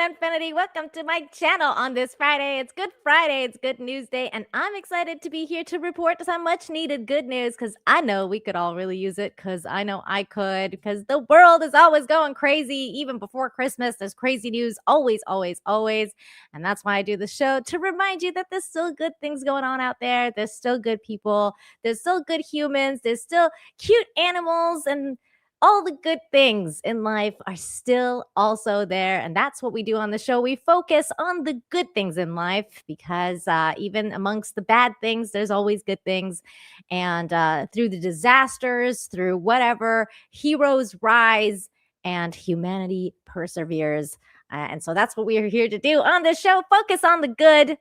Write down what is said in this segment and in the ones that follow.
Infinity. Welcome to my channel on this Friday. It's Good Friday. It's Good News Day. And I'm excited to be here to report some much needed good news because I know we could all really use it because I know I could because the world is always going crazy. Even before Christmas, there's crazy news always, always, always. And that's why I do the show to remind you that there's still good things going on out there. There's still good people. There's still good humans. There's still cute animals and all the good things in life are still also there. And that's what we do on the show. We focus on the good things in life because even amongst the bad things, there's always good things. And through the disasters, through whatever, heroes rise and humanity perseveres. And so that's what we are here to do on this show. Focus on the good.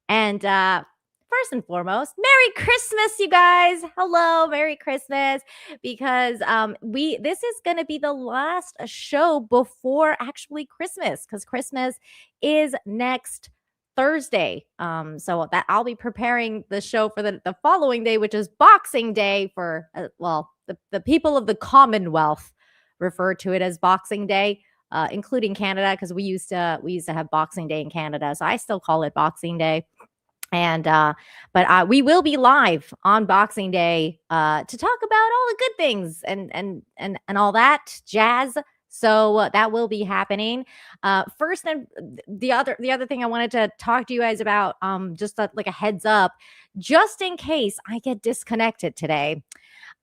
And first and foremost, Merry Christmas, you guys. Hello, Merry Christmas. Because this is going to be the last show before actually Christmas, because Christmas is next Thursday. So that I'll be preparing the show for the following day, which is Boxing Day for the people of the Commonwealth refer to it as Boxing Day. Including Canada, because we used to have Boxing Day in Canada, so I still call it Boxing Day. And but we will be live on Boxing Day to talk about all the good things and all that jazz. So that will be happening. First, and the other thing I wanted to talk to you guys about, just like a heads up, just in case I get disconnected today.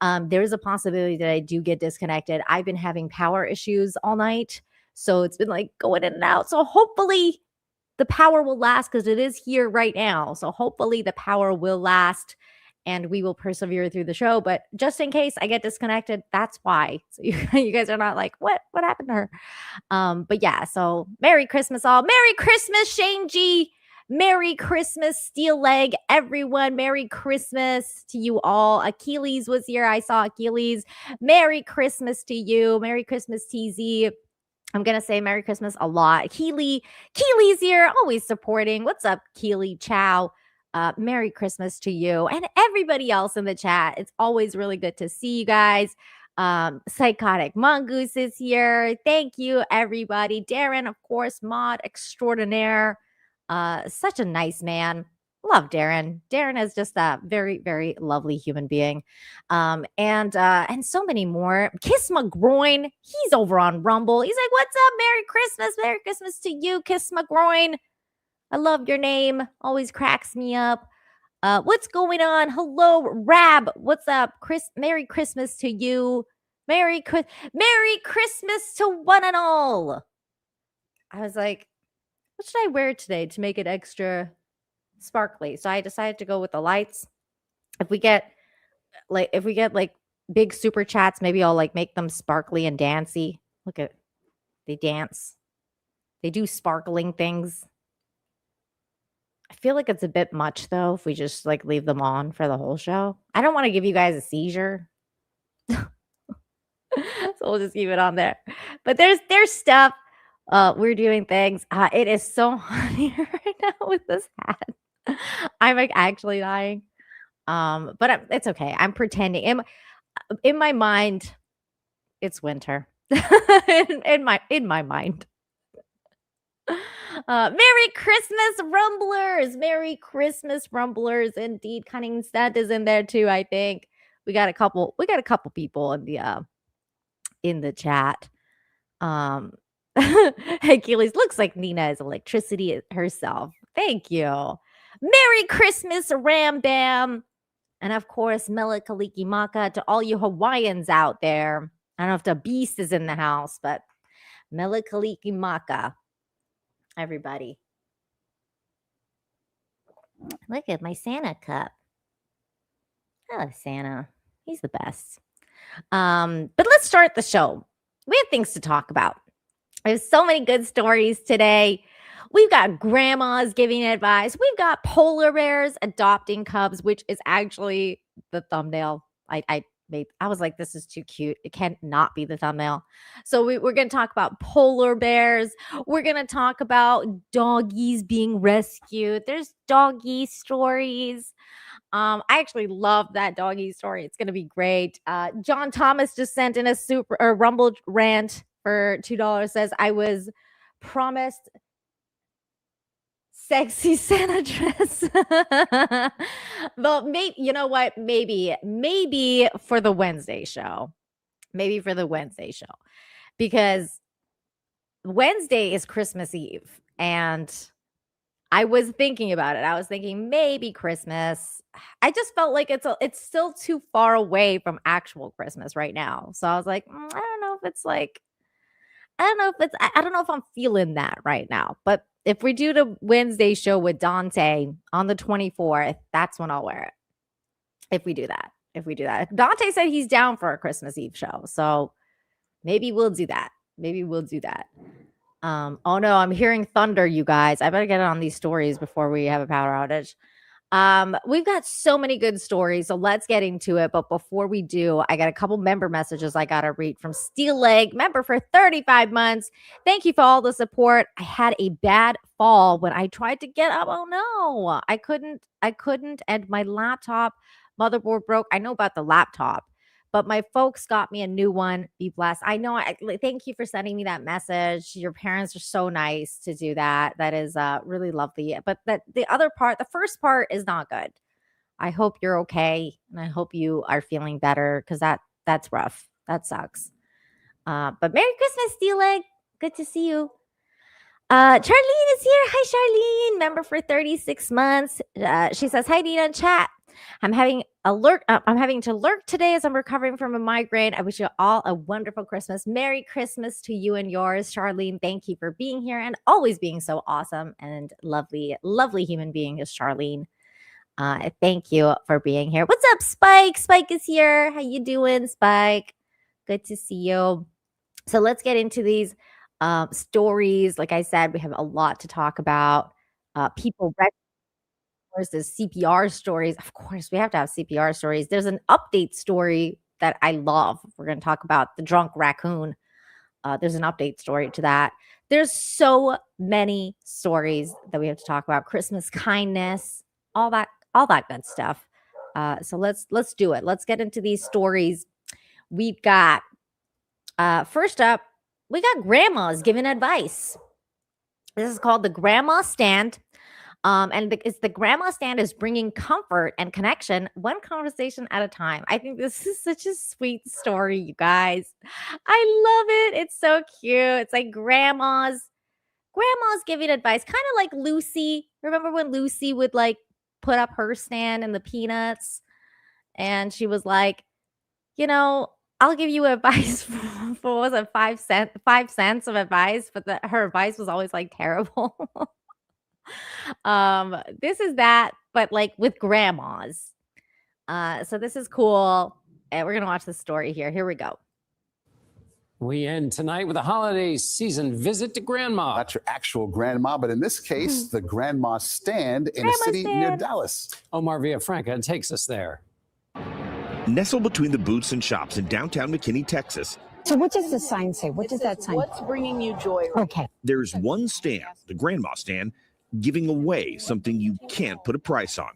There is a possibility that I do get disconnected. I've been having power issues all night, so it's been like going in and out. So hopefully the power will last because it is here right now. So hopefully the power will last and we will persevere through the show. But just in case I get disconnected, that's why. So you guys are not like, what happened to her? But yeah, so Merry Christmas all. Merry Christmas, Shane G. Merry Christmas, Steel Leg, everyone. Merry Christmas to you all. Achilles was here. I saw Achilles. Merry Christmas to you. Merry Christmas, TZ. I'm going to say Merry Christmas a lot. Keely's here, always supporting. What's up, Keely? Ciao. Merry Christmas to you and everybody else in the chat. It's always really good to see you guys. Psychotic Mongoose is here. Thank you, everybody. Darren, of course, mod extraordinaire. Such a nice man. Love Darren. Darren is just a very, very lovely human being. And so many more. Kiss My Groin. He's over on Rumble. He's like, what's up? Merry Christmas. Merry Christmas to you, Kiss My Groin. I love your name. Always cracks me up. What's going on? Hello, Rab. What's up? Merry Christmas to you. Merry Christmas to one and all. I was like, what should I wear today to make it extra sparkly? So I decided to go with the lights. If we get like big super chats, maybe I'll like make them sparkly and dancy. Look at, they dance. They do sparkling things. I feel like it's a bit much though if we just like leave them on for the whole show. I don't want to give you guys a seizure. So we'll just keep it on there. But there's stuff. We're doing things. It is so hot here right now with this hat. I'm like actually dying. But it's okay. I'm pretending. In my mind, it's winter. in my mind. Merry Christmas, Rumblers. Merry Christmas, Rumblers. Indeed, Cunningstead is in there too, I think. We got a couple people in the chat. Achilles looks like Nina is electricity herself. Thank you. Merry Christmas, Ram Bam. And of course, Mela Kaliki Maka to all you Hawaiians out there. I don't know if the beast is in the house, but Mela Kaliki Maka. Everybody. Look at my Santa cup. I love Santa. He's the best. But let's start the show. We have things to talk about. There's so many good stories today. We've got grandmas giving advice. We've got polar bears adopting cubs, which is actually the thumbnail I made. I was like, this is too cute. It can't not be the thumbnail. So we're going to talk about polar bears. We're going to talk about doggies being rescued. There's doggy stories. I actually love that doggy story. It's going to be great. John Thomas just sent in a Rumble rant for $2. Says, I was promised sexy Santa dress. Well, maybe you know what? Maybe for the Wednesday show. Maybe for the Wednesday show because Wednesday is Christmas Eve, and I was thinking about it. I was thinking maybe Christmas. I just felt like it's still too far away from actual Christmas right now. So I was like, I don't know if it's like I don't know if it's I don't know if I'm feeling that right now. But if we do the Wednesday show with Dante on the 24th, that's when I'll wear it. If we do that. If we do that. Dante said he's down for a Christmas Eve show. So maybe we'll do that. Maybe we'll do that. Oh no, I'm hearing thunder, you guys. I better get on these stories before we have a power outage. We've got so many good stories, so let's get into it. But before we do, I got a couple member messages I gotta read from Steel Leg, member for 35 months. Thank you for all the support. I had a bad fall when I tried to get up. Oh no, I couldn't, and my laptop motherboard broke. I know about the laptop, but my folks got me a new one. Be blessed. I know. Thank you for sending me that message. Your parents are so nice to do that. That is really lovely. But the other part, the first part, is not good. I hope you're okay, and I hope you are feeling better because that's rough. That sucks. But Merry Christmas, Steel Leg. Good to see you. Charlene is here. Hi, Charlene, member for 36 months. She says, hi, Nina, in chat. I'm having to lurk today as I'm recovering from a migraine. I wish you all a wonderful Christmas. Merry Christmas to you and yours, Charlene. Thank you for being here and always being so awesome and lovely, lovely human being is Charlene. Thank you for being here. What's up, Spike? Spike is here. How you doing, Spike? Good to see you. So let's get into these stories. Like I said, we have a lot to talk about. People there's CPR stories. Of course, we have to have CPR stories. There's an update story that I love. We're going to talk about the drunk raccoon. There's an update story to that. There's so many stories that we have to talk about. Christmas kindness, all that good stuff. So let's do it. Let's get into these stories. We've got first up, we got grandmas giving advice. This is called the Grandma Stand. It's the Grandma Stand is bringing comfort and connection one conversation at a time. I think this is such a sweet story, you guys. I love it. It's so cute. It's like grandmas giving advice, kind of like Lucy. Remember when Lucy would like put up her stand in the Peanuts, and she was like, I'll give you advice for what was it, 5 cents of advice, but her advice was always like terrible. This is that, but like with grandmas. So this is cool. And we're gonna watch the story here. Here we go. We end tonight with a holiday season visit to grandma. Not your actual grandma, but in this case, the Grandma Stand in a city near Dallas. Omar Villafranca takes us there. Nestled between the booths and shops in downtown McKinney, Texas. So what does the sign say? What does that sign? What's bringing you joy? Okay. There's one stand, the Grandma Stand, giving away something you can't put a price on.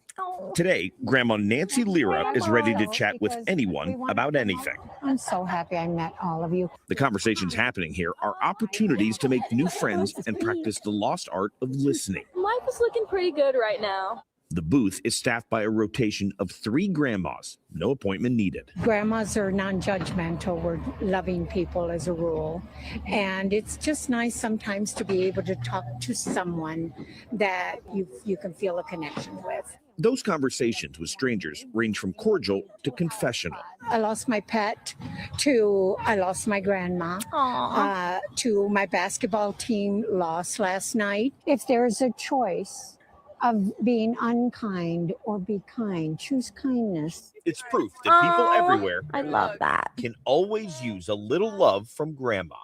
Today, Grandma Nancy Lira is ready to chat with anyone about anything. I'm so happy I met all of you. The conversations happening here are opportunities to make new friends and practice the lost art of listening. Life is looking pretty good right now. The booth is staffed by a rotation of 3 grandmas, no appointment needed. Grandmas are non-judgmental. We're loving people as a rule. And it's just nice sometimes to be able to talk to someone that you can feel a connection with. Those conversations with strangers range from cordial to confessional. I lost my pet to I lost my grandma to my basketball team lost last night. If there's a choice of being unkind or be kind, choose kindness. It's proof that people everywhere I love that. can always use a little love from grandma.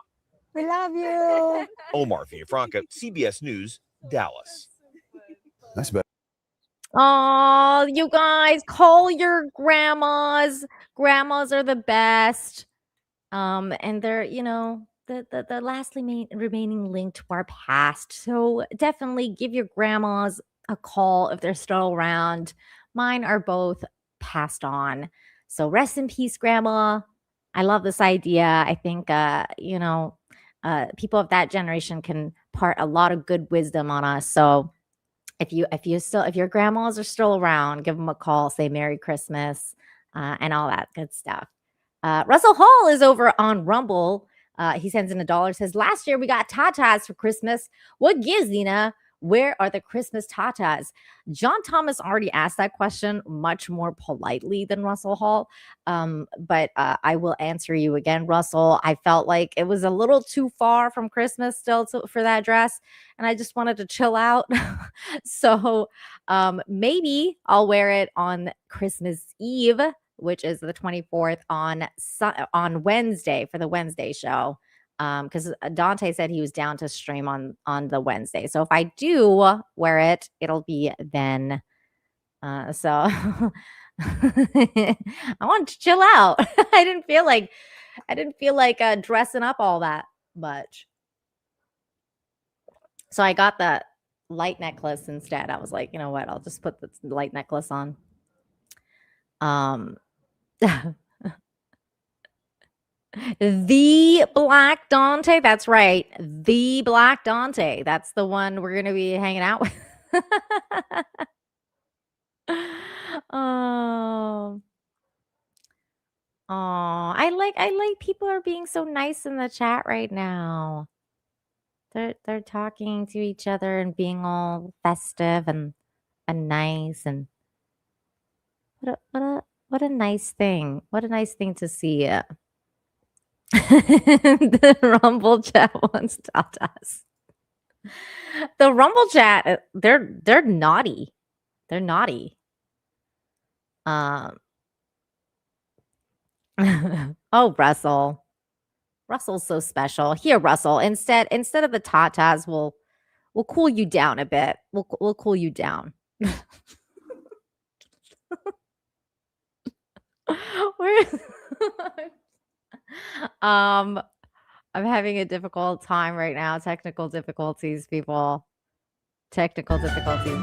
We love you. Omar Villafranca, CBS News, Dallas. That's better. Oh, you guys, call your grandmas. Grandmas are the best. And they're, the lastly remaining link to our past. So definitely give your grandmas a call if they're still around. Mine are both passed on. So rest in peace, Grandma. I love this idea. I think, people of that generation can impart a lot of good wisdom on us. So if your grandmas are still around, give them a call, say Merry Christmas, and all that good stuff. Russell Hall is over on Rumble. He sends in $1, says, last year we got tatas for Christmas. What gives, Nina? Where are the Christmas tatas? John Thomas already asked that question much more politely than Russell Hall. But I will answer you again, Russell. I felt like it was a little too far from Christmas still for that dress, and I just wanted to chill out. So maybe I'll wear it on Christmas Eve, which is the 24th on Wednesday for the Wednesday show. Because Dante said he was down to stream on the Wednesday. So if I do wear it, it'll be then. So I want to chill out. I didn't feel like dressing up all that much. So I got that light necklace instead. I was like, you know what? I'll just put the light necklace on. The Black Dante. That's right. The Black Dante. That's the one we're going to be hanging out with. Oh. I like people are being so nice in the chat right now. They're talking to each other and being all festive and nice, and what a nice thing. What a nice thing to see. The Rumble chat wants tatas. The Rumble chat, they're naughty. They're naughty. Oh, Russell. Russell's so special. Here, Russell. Instead of the tatas, we'll cool you down a bit. We'll cool you down. I'm having a difficult time right now. Technical difficulties, people. Technical difficulties.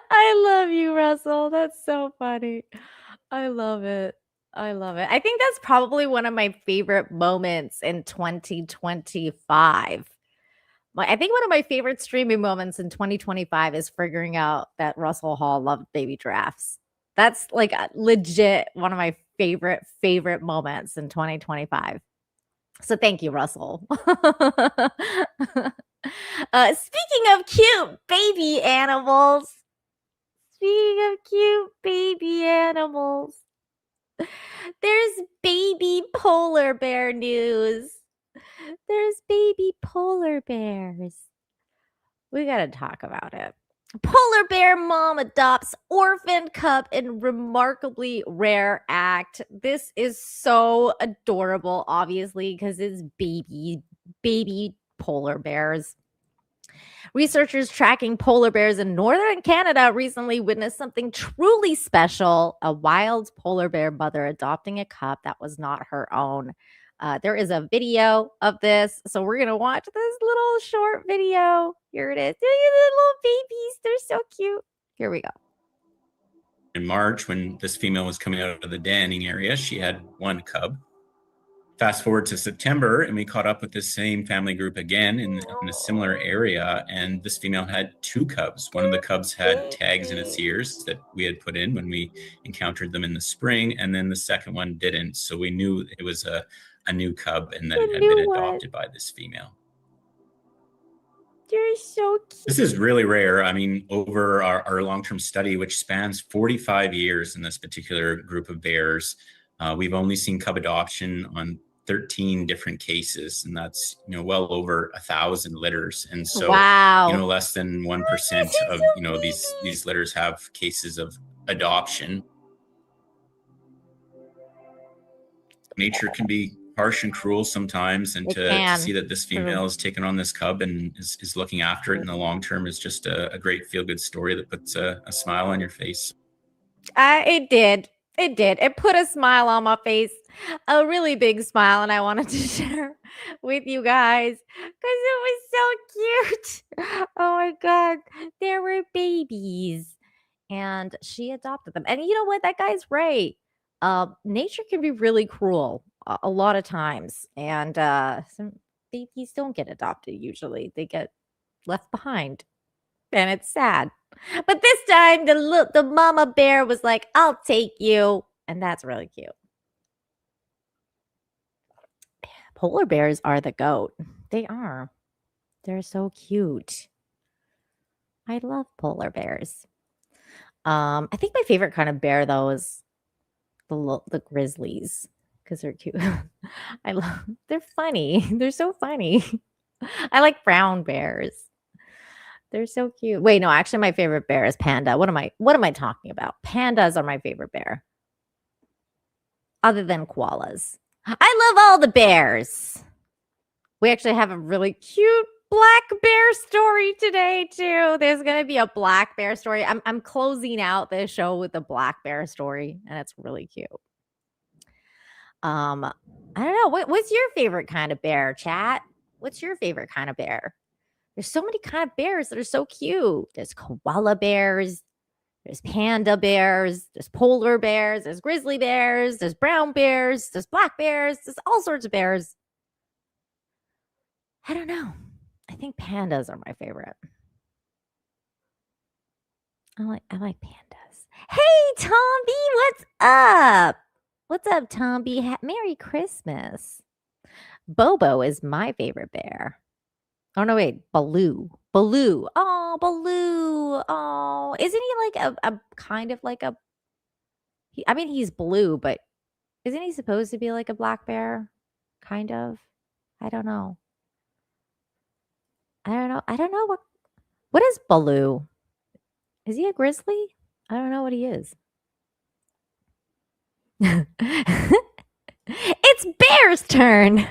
I love you, Russell. That's so funny. I love it. I love it. I think that's probably one of my favorite moments in 2025. I think one of my favorite streaming moments in 2025 is figuring out that Russell Hall loved baby giraffes. That's like legit one of my favorite moments in 2025. So thank you, Russell. Speaking of cute baby animals. Speaking of cute baby animals. There's baby polar bear news. There's baby polar bears. We got to talk about it. Polar bear mom adopts orphaned cub in remarkably rare act. This is so adorable, obviously, because it's baby polar bears. Researchers tracking polar bears in northern Canada recently witnessed something truly special: a wild polar bear mother adopting a cub that was not her own. There is a video of this, so we're going to watch this little short video. Here it is. The little babies. They're so cute. Here we go. In March, when this female was coming out of the denning area, she had one cub. Fast forward to September, and we caught up with this same family group again in a similar area, and this female had two cubs. One of the cubs had tags in its ears that we had put in when we encountered them in the spring, and then the second one didn't. So we knew it was a new cub and that it had been adopted by this female. You're so cute. This is really rare. I mean, over our long-term study, which spans 45 years in this particular group of bears, we've only seen cub adoption on 13 different cases, and that's well over 1,000 litters. And so wow. Less than 1% of these litters have cases of adoption. Nature can be harsh and cruel sometimes, and to see that this female has taken on this cub and is looking after it in the long term is just a great feel-good story that puts a smile on your face. It did. It did. It put a smile on my face, a really big smile, and I wanted to share with you guys because it was so cute. Oh my God. There were babies, and she adopted them. And you know what? That guy's right. Nature can be really cruel a lot of times, and some babies don't get adopted usually. They get left behind, and it's sad. But this time, the mama bear was like, "I'll take you," and that's really cute. Polar bears are the goat. They are. They're so cute. I love polar bears. I think my favorite kind of bear though is the grizzlies because they're cute. I love. They're funny. They're so funny. I like brown bears. They're so cute. Wait, no, actually my favorite bear is panda. What am I talking about? Pandas are my favorite bear. Other than koalas. I love all the bears. We actually have a really cute black bear story today too. There's going to be a black bear story. I'm closing out this show with a black bear story and it's really cute. I don't know. What's your favorite kind of bear, chat? What's your favorite kind of bear? There's so many kind of bears that are so cute. There's koala bears, there's panda bears, there's polar bears, there's grizzly bears, there's brown bears, there's black bears, there's all sorts of bears. I don't know. I think pandas are my favorite. I like pandas. Hey, Tomby, what's up? What's up, Tomby? Merry Christmas. Bobo is my favorite bear. Oh, no, wait. Baloo. Baloo. Oh, Baloo. Oh, isn't he like a kind of like a... I mean, he's blue, but isn't he supposed to be like a black bear? Kind of. I don't know. I don't know what is Baloo? Is he a grizzly? I don't know what he is. It's Bear's turn.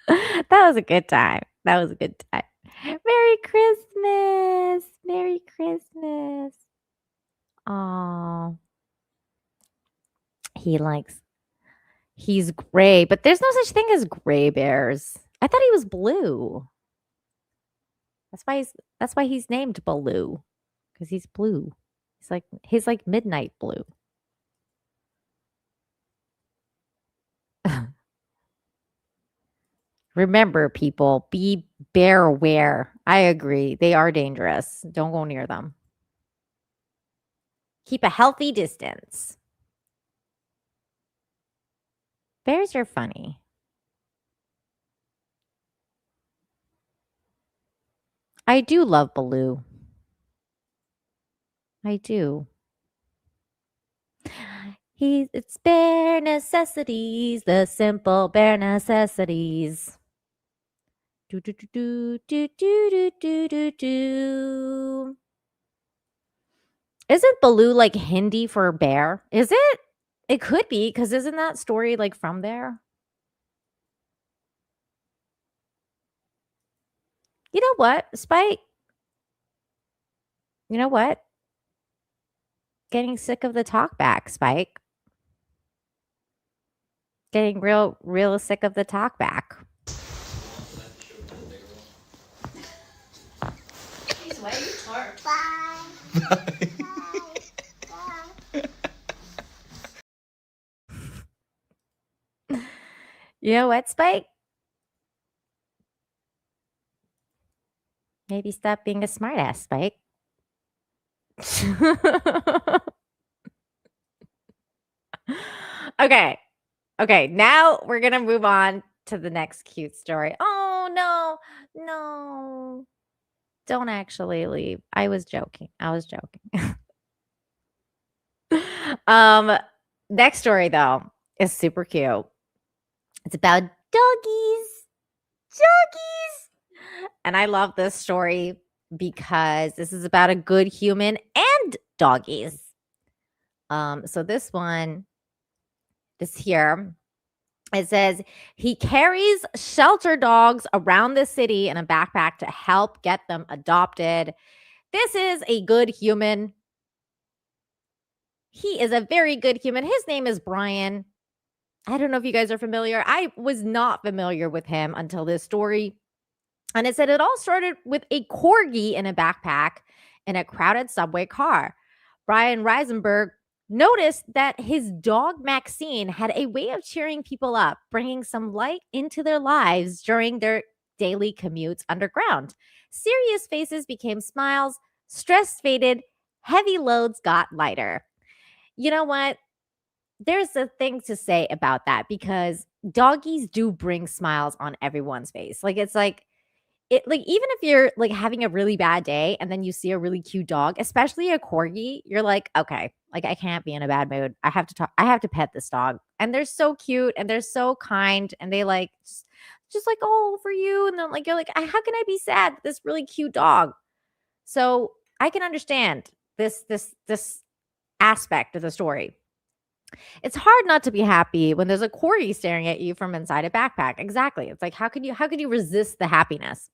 That was a good time. That was a good time. Merry Christmas. Merry Christmas. Oh. He's gray, but there's no such thing as gray bears. I thought he was blue. That's why he's named Baloo. Because he's blue. He's like midnight blue. Remember, people, be bear aware. I agree. They are dangerous. Don't go near them. Keep a healthy distance. Bears are funny. I do love Baloo. I do. It's bare necessities, the simple bare necessities. Do do do do do do do do do. Isn't Baloo like Hindi for bear? Is it? It could be, because isn't that story like from there? You know what, Spike? You know what? Getting sick of the talk back, Spike. Getting real sick of the talk back. Jeez, why are you tart? Bye. You know what, Spike? Maybe stop being a smartass, Spike. Okay, now we're gonna move on to the next cute story. Oh no, don't actually leave. I was joking. Next story though is super cute. It's about doggies. And I love this story because this is about a good human and doggies. So this one, this here, it says he carries shelter dogs around the city in a backpack to help get them adopted. This is a good human. He is a very good human. His name is Brian. I don't know if you guys are familiar. I was not familiar with him until this story. And it said it all started with a corgi in a backpack in a crowded subway car. Brian Reisenberg noticed that his dog Maxine had a way of cheering people up, bringing some light into their lives during their daily commutes underground. Serious faces became smiles, stress faded, heavy loads got lighter. You know what? There's a thing to say about that because doggies do bring smiles on everyone's face. Like it's like it like even if you're like having a really bad day and then you see a really cute dog, especially a corgi, you're like, okay, like I can't be in a bad mood. I have to pet this dog. And they're so cute and they're so kind and they like just like, oh, for you. And then like you're like, how can I be sad with this really cute dog? So I can understand this aspect of the story. It's hard not to be happy when there's a corgi staring at you from inside a backpack. Exactly. It's like how could you resist the happiness?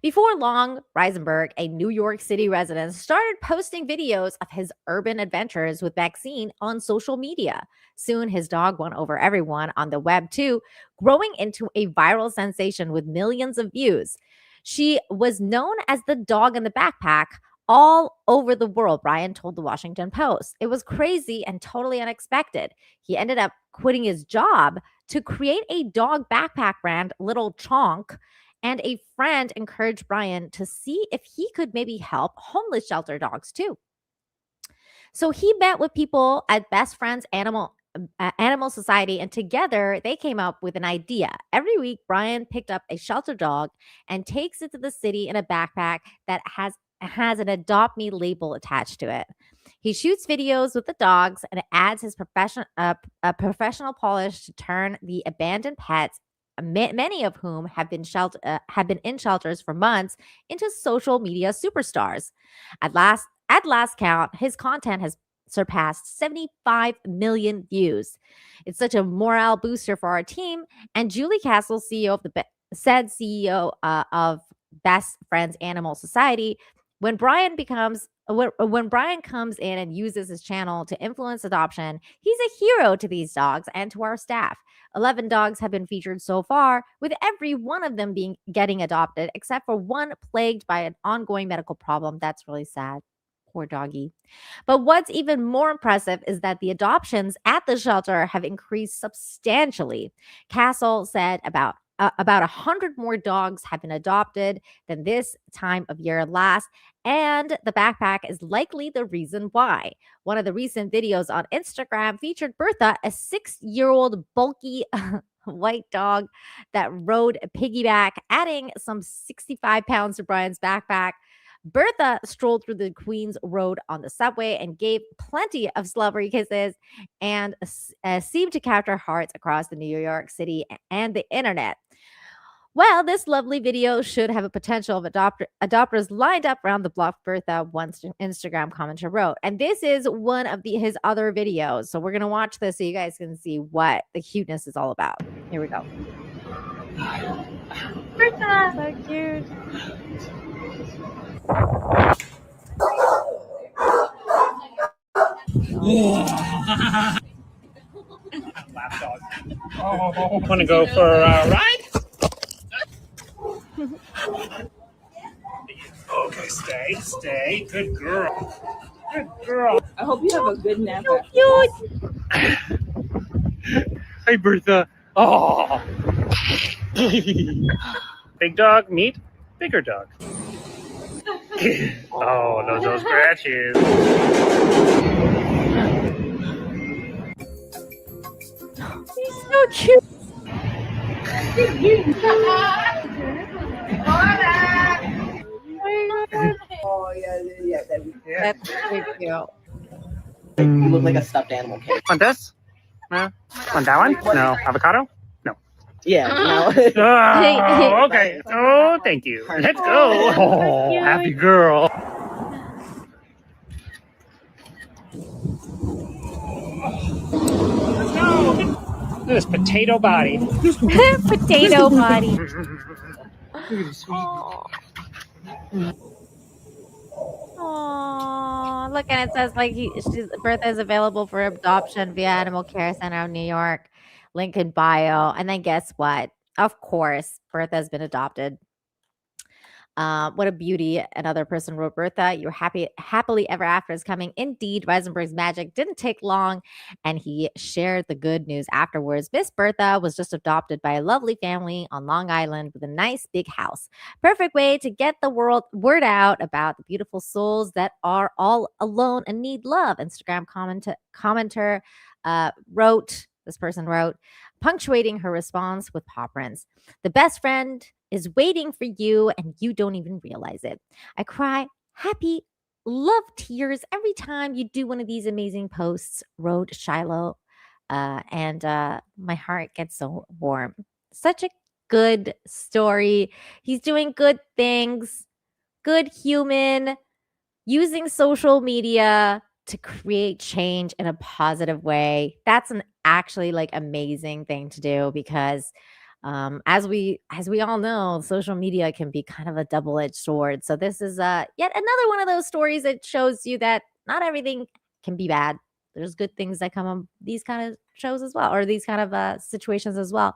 Before long, Reisenberg, a New York City resident, started posting videos of his urban adventures with Maxine on social media. Soon, his dog won over everyone on the web too, growing into a viral sensation with millions of views. She was known as the dog in the backpack all over the world, Brian told the Washington Post. It was crazy and totally unexpected. He ended up quitting his job to create a dog backpack brand, Little Chonk, and a friend encouraged Brian to see if he could maybe help homeless shelter dogs too. So he met with people at Best Friends Animal Society, and together they came up with an idea. Every week, Brian picked up a shelter dog and takes it to the city in a backpack that has an Adopt Me label attached to it. He shoots videos with the dogs and adds his professional polish to turn the abandoned pets, many of whom have been in shelters for months, into social media superstars. At last count, his content has surpassed 75 million views. It's such a morale booster for our team. And Julie Castle, CEO of Best Friends Animal Society, when Brian comes in and uses his channel to influence adoption, he's a hero to these dogs and to our staff. 11 dogs have been featured so far, with every one of them getting adopted, except for one plagued by an ongoing medical problem. That's really sad. Poor doggy. But what's even more impressive is that the adoptions at the shelter have increased substantially. Castle said about 100 more dogs have been adopted than this time of year last, and the backpack is likely the reason why. One of the recent videos on Instagram featured Bertha, a 6-year-old bulky white dog that rode a piggyback, adding some 65 pounds to Brian's backpack. Bertha strolled through the Queens Road on the subway and gave plenty of slobbery kisses and seemed to capture hearts across the New York City and the internet. Well, this lovely video should have a potential of adopters lined up around the block, Bertha, one Instagram commenter wrote. And this is one of his other videos. So we're going to watch this so you guys can see what the cuteness is all about. Here we go. Bertha! So cute. Lapdog. Oh, want to go for a ride? Okay, stay. Good girl. I hope you have a good nap. So cute. Hey, Bertha. Oh. Big dog meet bigger dog. Oh, those scratches. He's so cute. Oh, yeah. That's so cute. You look like a stuffed animal kid. Want this? On that one? No. Avocado? No. Yeah. No. Oh, okay. Oh, thank you. Let's go. Oh, happy girl. Let's go. Look at this potato body. Potato body. Aww, look, and it says like Bertha is available for adoption via Animal Care Center of New York. Link in bio. And then guess what? Of course, Bertha has been adopted. What a beauty. Another person wrote, Bertha, your happily ever after is coming. Indeed, Reisenberg's magic didn't take long, and he shared the good news afterwards. Miss Bertha was just adopted by a lovely family on Long Island with a nice big house. Perfect way to get the word out about the beautiful souls that are all alone and need love. Instagram commenter this person wrote, punctuating her response with paw prints. The best friend is waiting for you and you don't even realize it. I cry happy love tears every time you do one of these amazing posts, wrote Shiloh. And my heart gets so warm. Such a good story. He's doing good things, good human, using social media to create change in a positive way. That's an actually like amazing thing to do because as we all know, social media can be kind of a double-edged sword. So this is yet another one of those stories that shows you that not everything can be bad. There's good things that come on these kind of shows as well, or these kind of situations as well.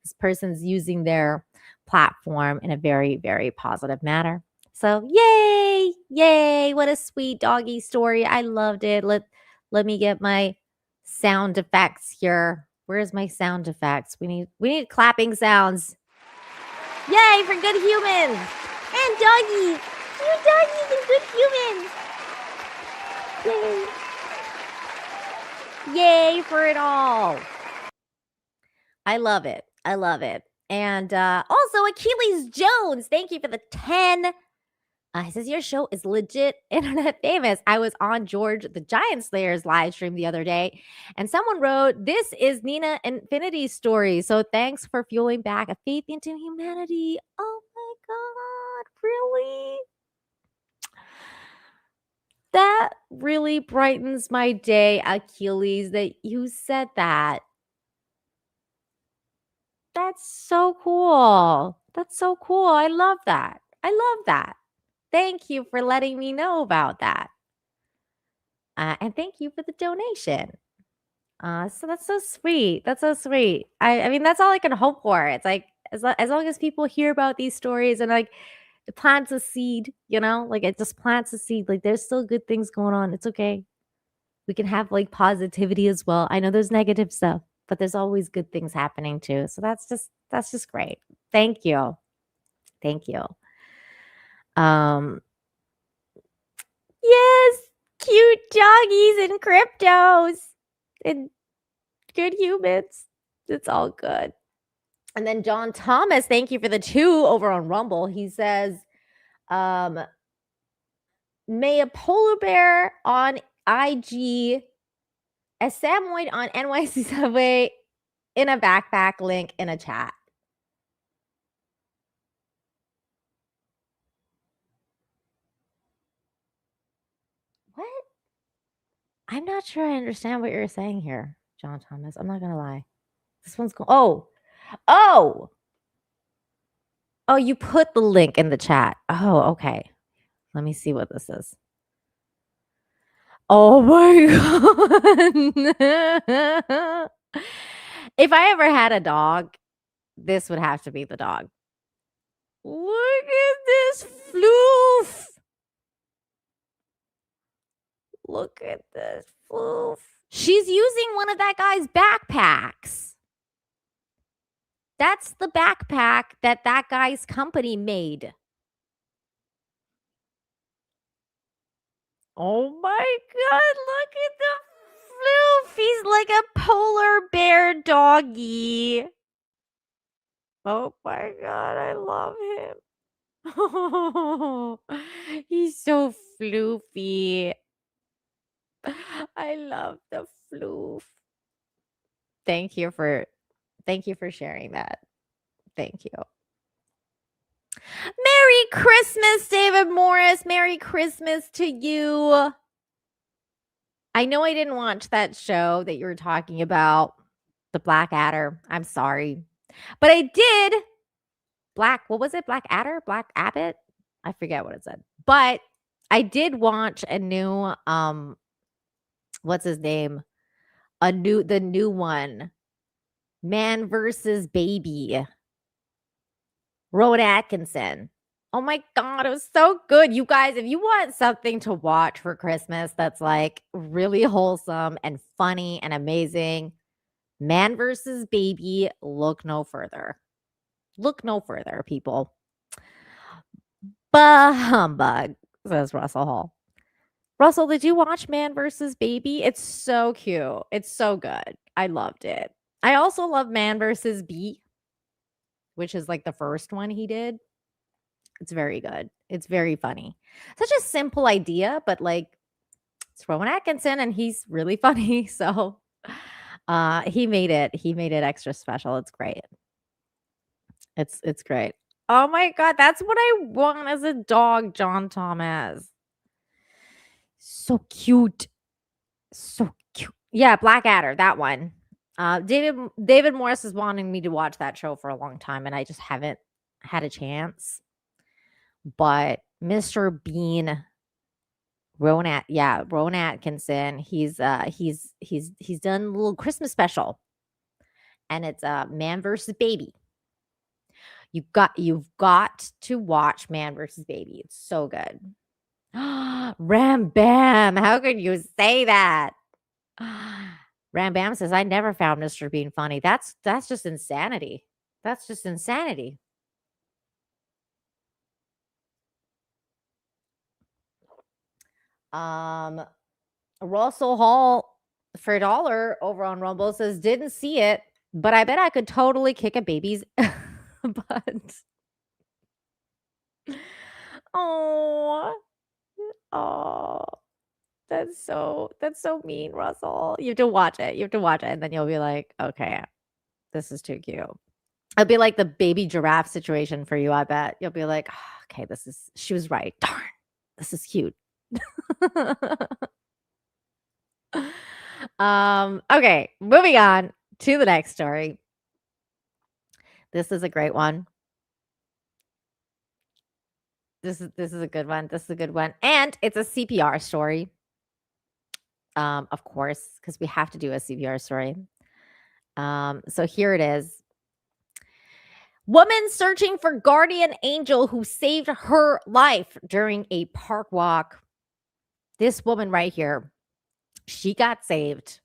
This person's using their platform in a very, very positive manner. So yay! What a sweet doggy story. I loved it. Let me get my sound effects here. Where's my sound effects? We need clapping sounds. Yay for good humans and doggies. Cute doggies and good humans. Yay for it all. I love it. And also Achilles Jones, thank you for the 10. He says, your show is legit internet famous. I was on George the Giant Slayer's live stream the other day, and someone wrote, this is Nina Infinity's story. So thanks for fueling back a faith into humanity. Oh my God, really? That really brightens my day, Achilles, that you said that. That's so cool. I love that. Thank you for letting me know about that. And thank you for the donation. So that's so sweet. I mean, that's all I can hope for. It's like, as long as people hear about these stories and like it plants a seed, like it just plants a seed. Like there's still good things going on. It's okay. We can have like positivity as well. I know there's negative stuff, but there's always good things happening too. So that's just great. Thank you. Yes, cute doggies and cryptos and good humans. It's all good. And then John Thomas, thank you for the 2 over on Rumble. He says, may a polar bear on IG, a Samoyed on NYC subway in a backpack, link in a chat. What? I'm not sure I understand what you're saying here, John Thomas. I'm not going to lie. This one's oh, you put the link in the chat. Oh, okay. Let me see what this is. Oh my God. If I ever had a dog, this would have to be the dog. Look at this floof. She's using one of that guy's backpacks. That's the backpack that guy's company made. Oh my God, look at the floof. He's like a polar bear doggy. Oh my God, I love him. He's so floofy. I love the floof. Thank you for sharing that. Thank you. Merry Christmas, David Morris. Merry Christmas to you. I know I didn't watch that show that you were talking about, the Blackadder. I'm sorry. But I did. What was it? Black Adder? Black Abbott? I forget what it said. But I did watch a new what's his name? The new one. Man versus Baby. Rowan Atkinson. Oh my God, it was so good. You guys, if you want something to watch for Christmas that's like really wholesome and funny and amazing, Man versus Baby, look no further. Look no further, people. Bah humbug, says Russell Hall. Russell, did you watch Man versus Baby? It's so cute. It's so good. I loved it. I also love Man versus Bee, which is like the first one he did. It's very good. It's very funny. Such a simple idea, but like it's Rowan Atkinson and he's really funny. So he made it extra special. It's great. It's great. Oh my God, that's what I want as a dog, John Thomas. So cute. So cute. Yeah, Blackadder, that one. David Morris is wanting me to watch that show for a long time, and I just haven't had a chance. But Mr. Bean, Rowan Atkinson, he's done a little Christmas special, and it's Man versus Baby. You've got to watch Man versus Baby. It's so good. Ram Bam, how could you say that? Ram Bam says, I never found Mr. Bean funny. That's just insanity. That's just insanity. Russell Hall for $1 over on Rumble says, didn't see it, but I bet I could totally kick a baby's butt. Oh, that's so mean, Russell. You have to watch it. And then you'll be like, okay, this is too cute. It'll be like the baby giraffe situation for you, I bet. You'll be like, oh, okay, she was right. Darn, this is cute. Okay, moving on to the next story. This is a great one. This is a good one. And it's a CPR story. Of course, because we have to do a CPR story. So here it is. Woman searching for guardian angel who saved her life during a park walk. This woman right here, she got saved.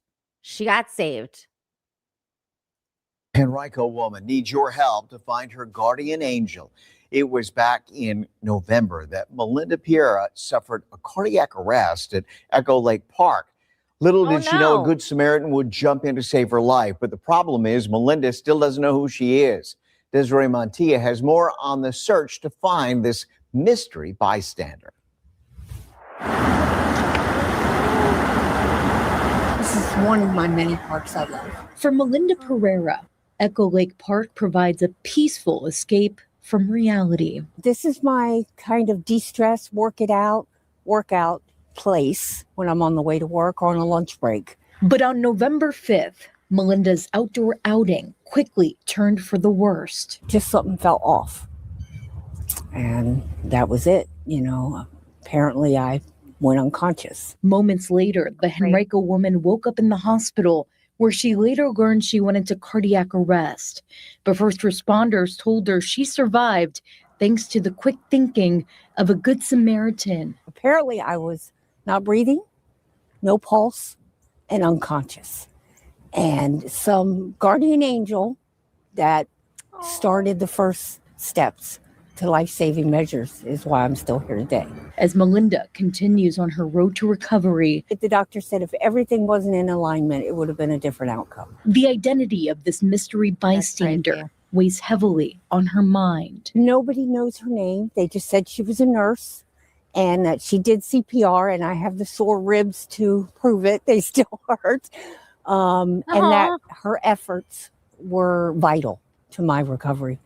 Henrico woman needs your help to find her guardian angel. It was back in November that Melinda Piera suffered a cardiac arrest at Echo Lake Park. Little did she know a good Samaritan would jump in to save her life. But the problem is Melinda still doesn't know who she is. Desiree Montilla has more on the search to find this mystery bystander. This is one of my many parks I love. For Melinda Pereira, Echo Lake Park provides a peaceful escape from reality. This is my kind of de-stress, workout place when I'm on the way to work or on a lunch break. But on November 5th, Melinda's outdoor outing quickly turned for the worst. Just something fell off. And that was it. Apparently I went unconscious. Moments later, the Henrico woman woke up in the hospital, where she later learned she went into cardiac arrest. But first responders told her she survived thanks to the quick thinking of a good Samaritan. Apparently I was not breathing, no pulse, and unconscious. And some guardian angel that started the first steps to life-saving measures is why I'm still here today. As Melinda continues on her road to recovery, the doctor said if everything wasn't in alignment, it would have been a different outcome. The identity of this mystery bystander weighs heavily on her mind. Nobody knows her name. They just said she was a nurse and that she did CPR, and I have the sore ribs to prove it. They still hurt. And that her efforts were vital to my recovery,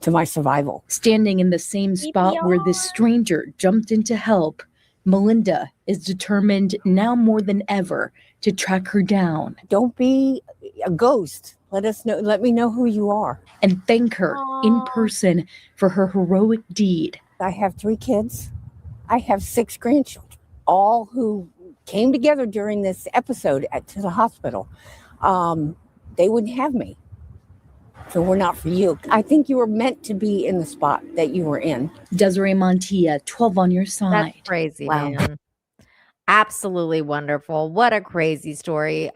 to my survival. Standing in the same spot where this stranger jumped in to help, Melinda is determined now more than ever to track her down. Don't be a ghost. Let me know who you are. And thank her in person for her heroic deed. I have 3 kids. I have 6 grandchildren, all who came together during this episode to the hospital. They wouldn't have me if it were not for you. I think you were meant to be in the spot that you were in. Desiree Montilla, 12 on your side. That's crazy, Wow. man. Absolutely wonderful. What a crazy story.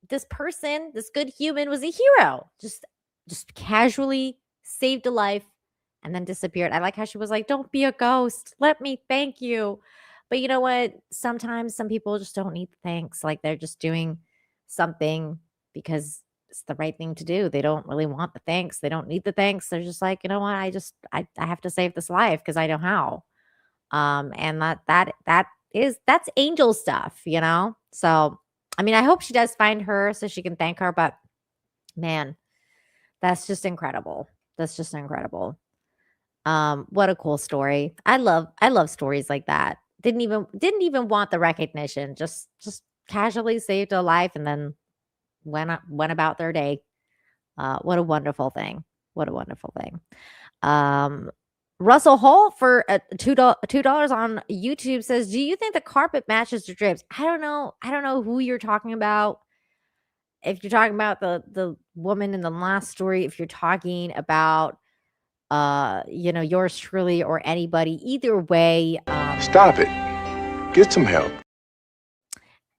This person, this good human, was a hero. Just casually saved a life and then disappeared. I like how she was like, "Don't be a ghost. Let me thank you." But you know what? Sometimes some people just don't need thanks. Like they're just doing something because it's the right thing to do. They don't really want the thanks. They don't need the thanks. They're just like, you know what? I have to save this life because I know how. And that's angel stuff, you know? So, I mean, I hope she does find her so she can thank her, but man, that's just incredible. That's just incredible. What a cool story. I love stories like that. Didn't even want the recognition, just casually saved a life and then went about their day. What a wonderful thing. What a wonderful thing. Russell Hall for $2 on YouTube says, "Do you think the carpet matches the drapes?" I don't know who you're talking about. If you're talking about the woman in the last story, if you're talking about yours truly or anybody, either way, Stop it. Get some help.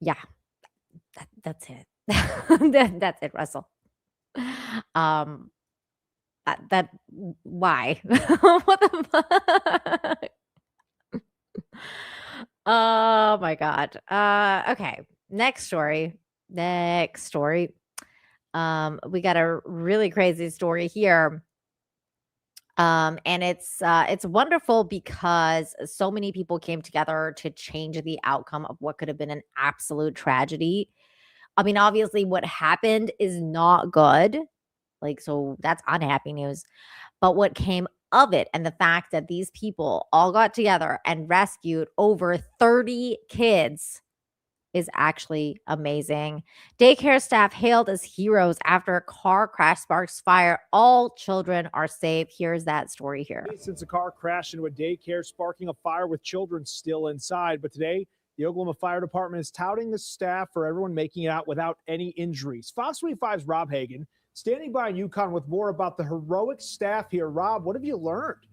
yeah, that's it. That's it, Russell. That why? What the fuck? Oh my god. Okay. Next story. We got a really crazy story here. And it's wonderful because so many people came together to change the outcome of what could have been an absolute tragedy. I mean, obviously what happened is not good. Like, so that's unhappy news. But what came of it and the fact that these people all got together and rescued over 30 kids is actually amazing. Daycare staff hailed as heroes after a car crash sparks fire. All children are safe. Here's that story here. Since a car crashed into a daycare, sparking a fire with children still inside. But today, the Oklahoma Fire Department is touting the staff for everyone making it out without any injuries. Fox 25's Rob Hagan standing by in Yukon with more about the heroic staff here. Rob, what have you learned?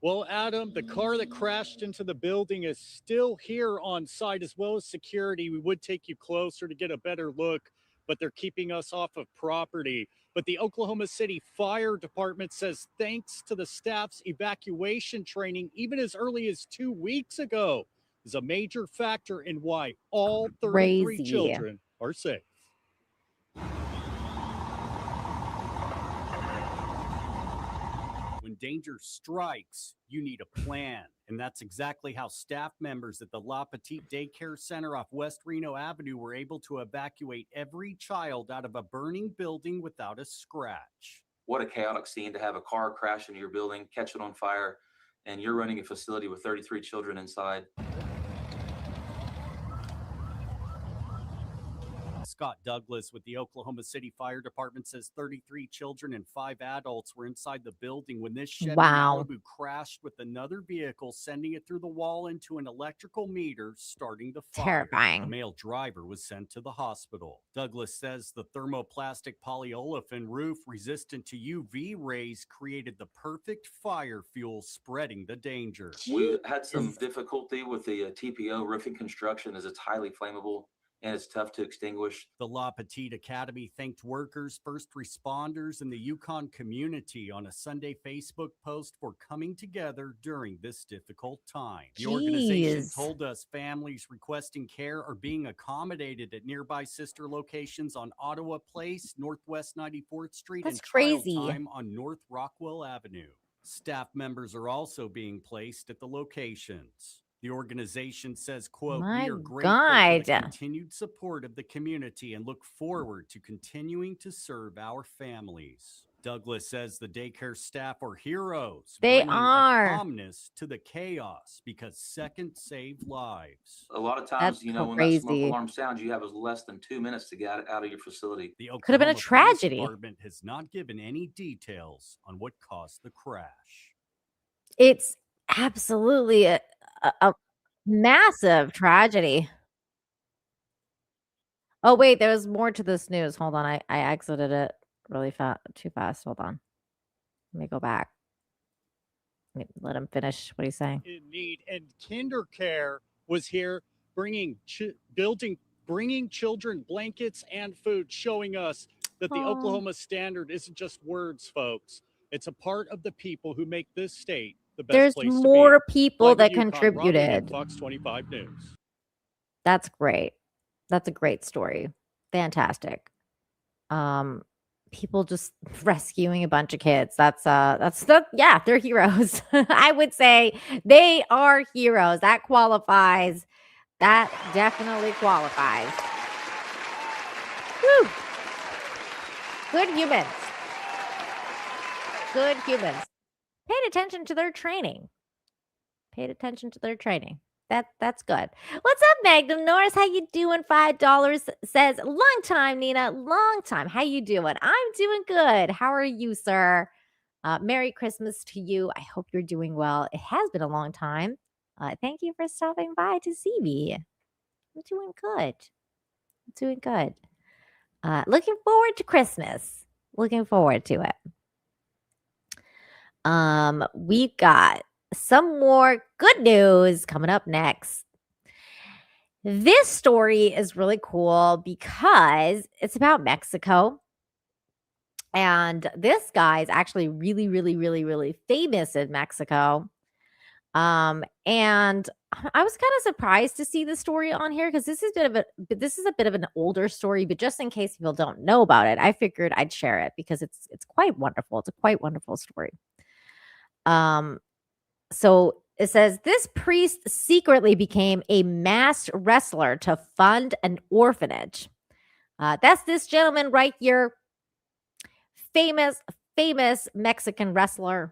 Well, Adam, the car that crashed into the building is still here on site, as well as security. We would take you closer to get a better look, but they're keeping us off of property. But the Oklahoma City Fire Department says thanks to the staff's evacuation training, even as early as 2 weeks ago, is a major factor in why all 33 children are safe. When danger strikes, you need a plan. And that's exactly how staff members at the La Petite Daycare Center off West Reno Avenue were able to evacuate every child out of a burning building without a scratch. What a chaotic scene to have a car crash into your building, catch it on fire, and you're running a facility with 33 children inside. Scott Douglas with the Oklahoma City Fire Department says 33 children and 5 adults were inside the building when this Chevy Malibu crashed with another vehicle, sending it through the wall into an electrical meter, starting the fire. Terrifying. The male driver was sent to the hospital. Douglas says the thermoplastic polyolefin roof resistant to UV rays created the perfect fire fuel, spreading the danger. We had some difficulty with the TPO roofing construction as it's highly flammable and it's tough to extinguish. The La Petite Academy thanked workers, first responders, and the Yukon community on a Sunday Facebook post for coming together during this difficult time. The organization told us families requesting care are being accommodated at nearby sister locations on Ottawa Place, Northwest 94th Street, and Trial Time on North Rockwell Avenue. Staff members are also being placed at the locations. The organization says, quote, "We are grateful for the continued support of the community and look forward to continuing to serve our families." Douglas says the daycare staff are heroes. They bringing are. a calmness to the chaos because seconds save lives. A lot of times, That's when that smoke crazy. alarm sounds, you have less than 2 minutes to get out of your facility. The Could have been a Oklahoma Police tragedy. Department has not given any details on what caused the crash. It's absolutely a massive tragedy. Oh, wait, there was more to this news. Hold on. I exited it really too fast. Hold on. Let me go back. Let him finish what he's saying. In need, and KinderCare was here bringing children blankets and food, showing us that the Oklahoma standard isn't just words, folks. It's a part of the people who make this state the best There's place to be. more people Live in that Yukon, Rob Hagan, contributed. Fox 25 News. That's great. That's a great story. Fantastic. People just rescuing a bunch of kids. Yeah, they're heroes. I would say they are heroes. That qualifies. That definitely qualifies. Whew. Good humans. Good humans. Paid attention to their training. That's good. What's up, Magnum Norris? How you doing? $5 says, long time, Nina. Long time. How you doing? I'm doing good. How are you, sir? Merry Christmas to you. I hope you're doing well. It has been a long time. Thank you for stopping by to see me. I'm doing good. Looking forward to Christmas. Looking forward to it. We've got some more good news coming up next. This story is really cool because it's about Mexico. And this guy is actually really, really, really, really famous in Mexico. And I was kind of surprised to see the story on here because this is a bit of an older story, but just in case people don't know about it, I figured I'd share it because it's quite wonderful. It's a quite wonderful story. So it says this priest secretly became a masked wrestler to fund an orphanage. That's this gentleman right here. Famous Mexican wrestler.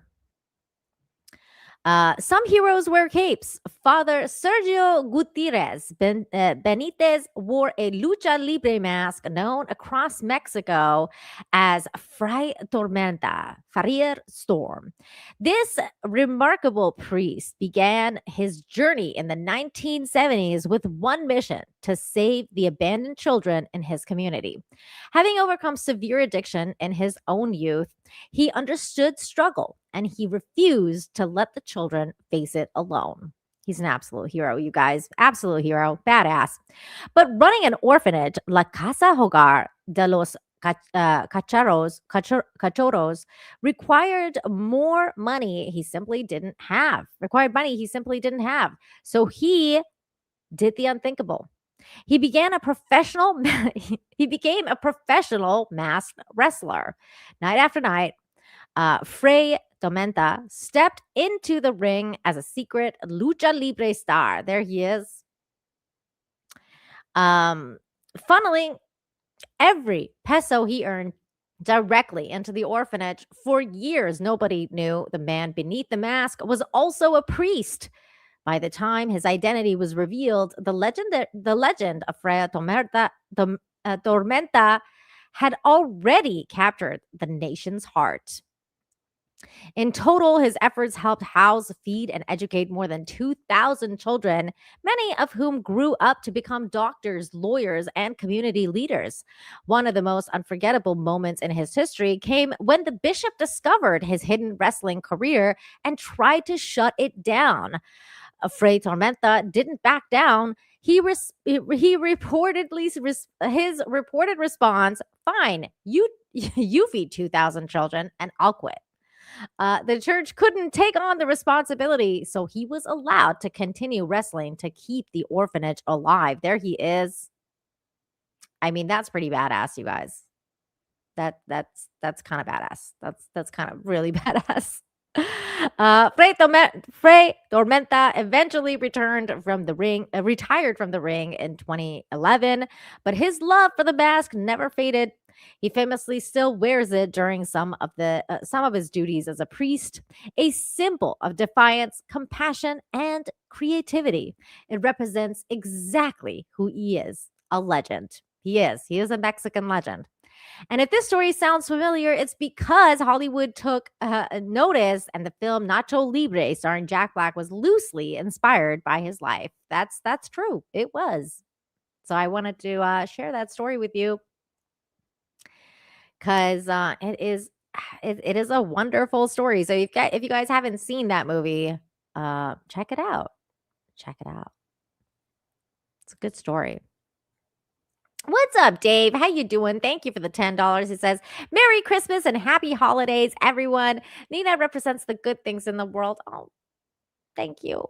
Some heroes wear capes. Father Sergio Gutierrez Benitez wore a lucha libre mask known across Mexico as Fray Tormenta, Fire Storm. This remarkable priest began his journey in the 1970s with one mission: to save the abandoned children in his community. Having overcome severe addiction in his own youth, he understood struggle and he refused to let the children face it alone. He's an absolute hero, you guys. Absolute hero. Badass. But running an orphanage, La Casa Hogar de los Cachorros required money he simply didn't have. So he did the unthinkable. He became a professional masked wrestler. Night after night, Fray Tormenta stepped into the ring as a secret lucha libre star. There he is. Funneling every peso he earned directly into the orphanage. For years, nobody knew the man beneath the mask was also a priest. By the time his identity was revealed, the legend of Fray Tormenta had already captured the nation's heart. In total, his efforts helped house, feed, and educate more than 2,000 children, many of whom grew up to become doctors, lawyers, and community leaders. One of the most unforgettable moments in his history came when the bishop discovered his hidden wrestling career and tried to shut it down. Fray Tormenta didn't back down. His reported response: "Fine, you feed 2,000 children, and I'll quit." The church couldn't take on the responsibility, so he was allowed to continue wrestling to keep the orphanage alive. There he is. I mean, that's pretty badass, you guys. That's kind of badass. That's kind of really badass. Fray Tormenta eventually retired from the ring in 2011, but his love for the mask never faded. He famously still wears it during some of his duties as a priest, a symbol of defiance, compassion, and creativity. It represents exactly who he is, a legend. He is a Mexican legend. And if this story sounds familiar, it's because Hollywood took a notice, and the film Nacho Libre, starring Jack Black, was loosely inspired by his life. That's true. It was. So I wanted to share that story with you because it is a wonderful story. So if you guys haven't seen that movie, check it out. Check it out. It's a good story. What's up, Dave? How you doing? Thank you for the $10. It says, Merry Christmas and Happy Holidays, everyone. Nina represents the good things in the world. Oh, thank you.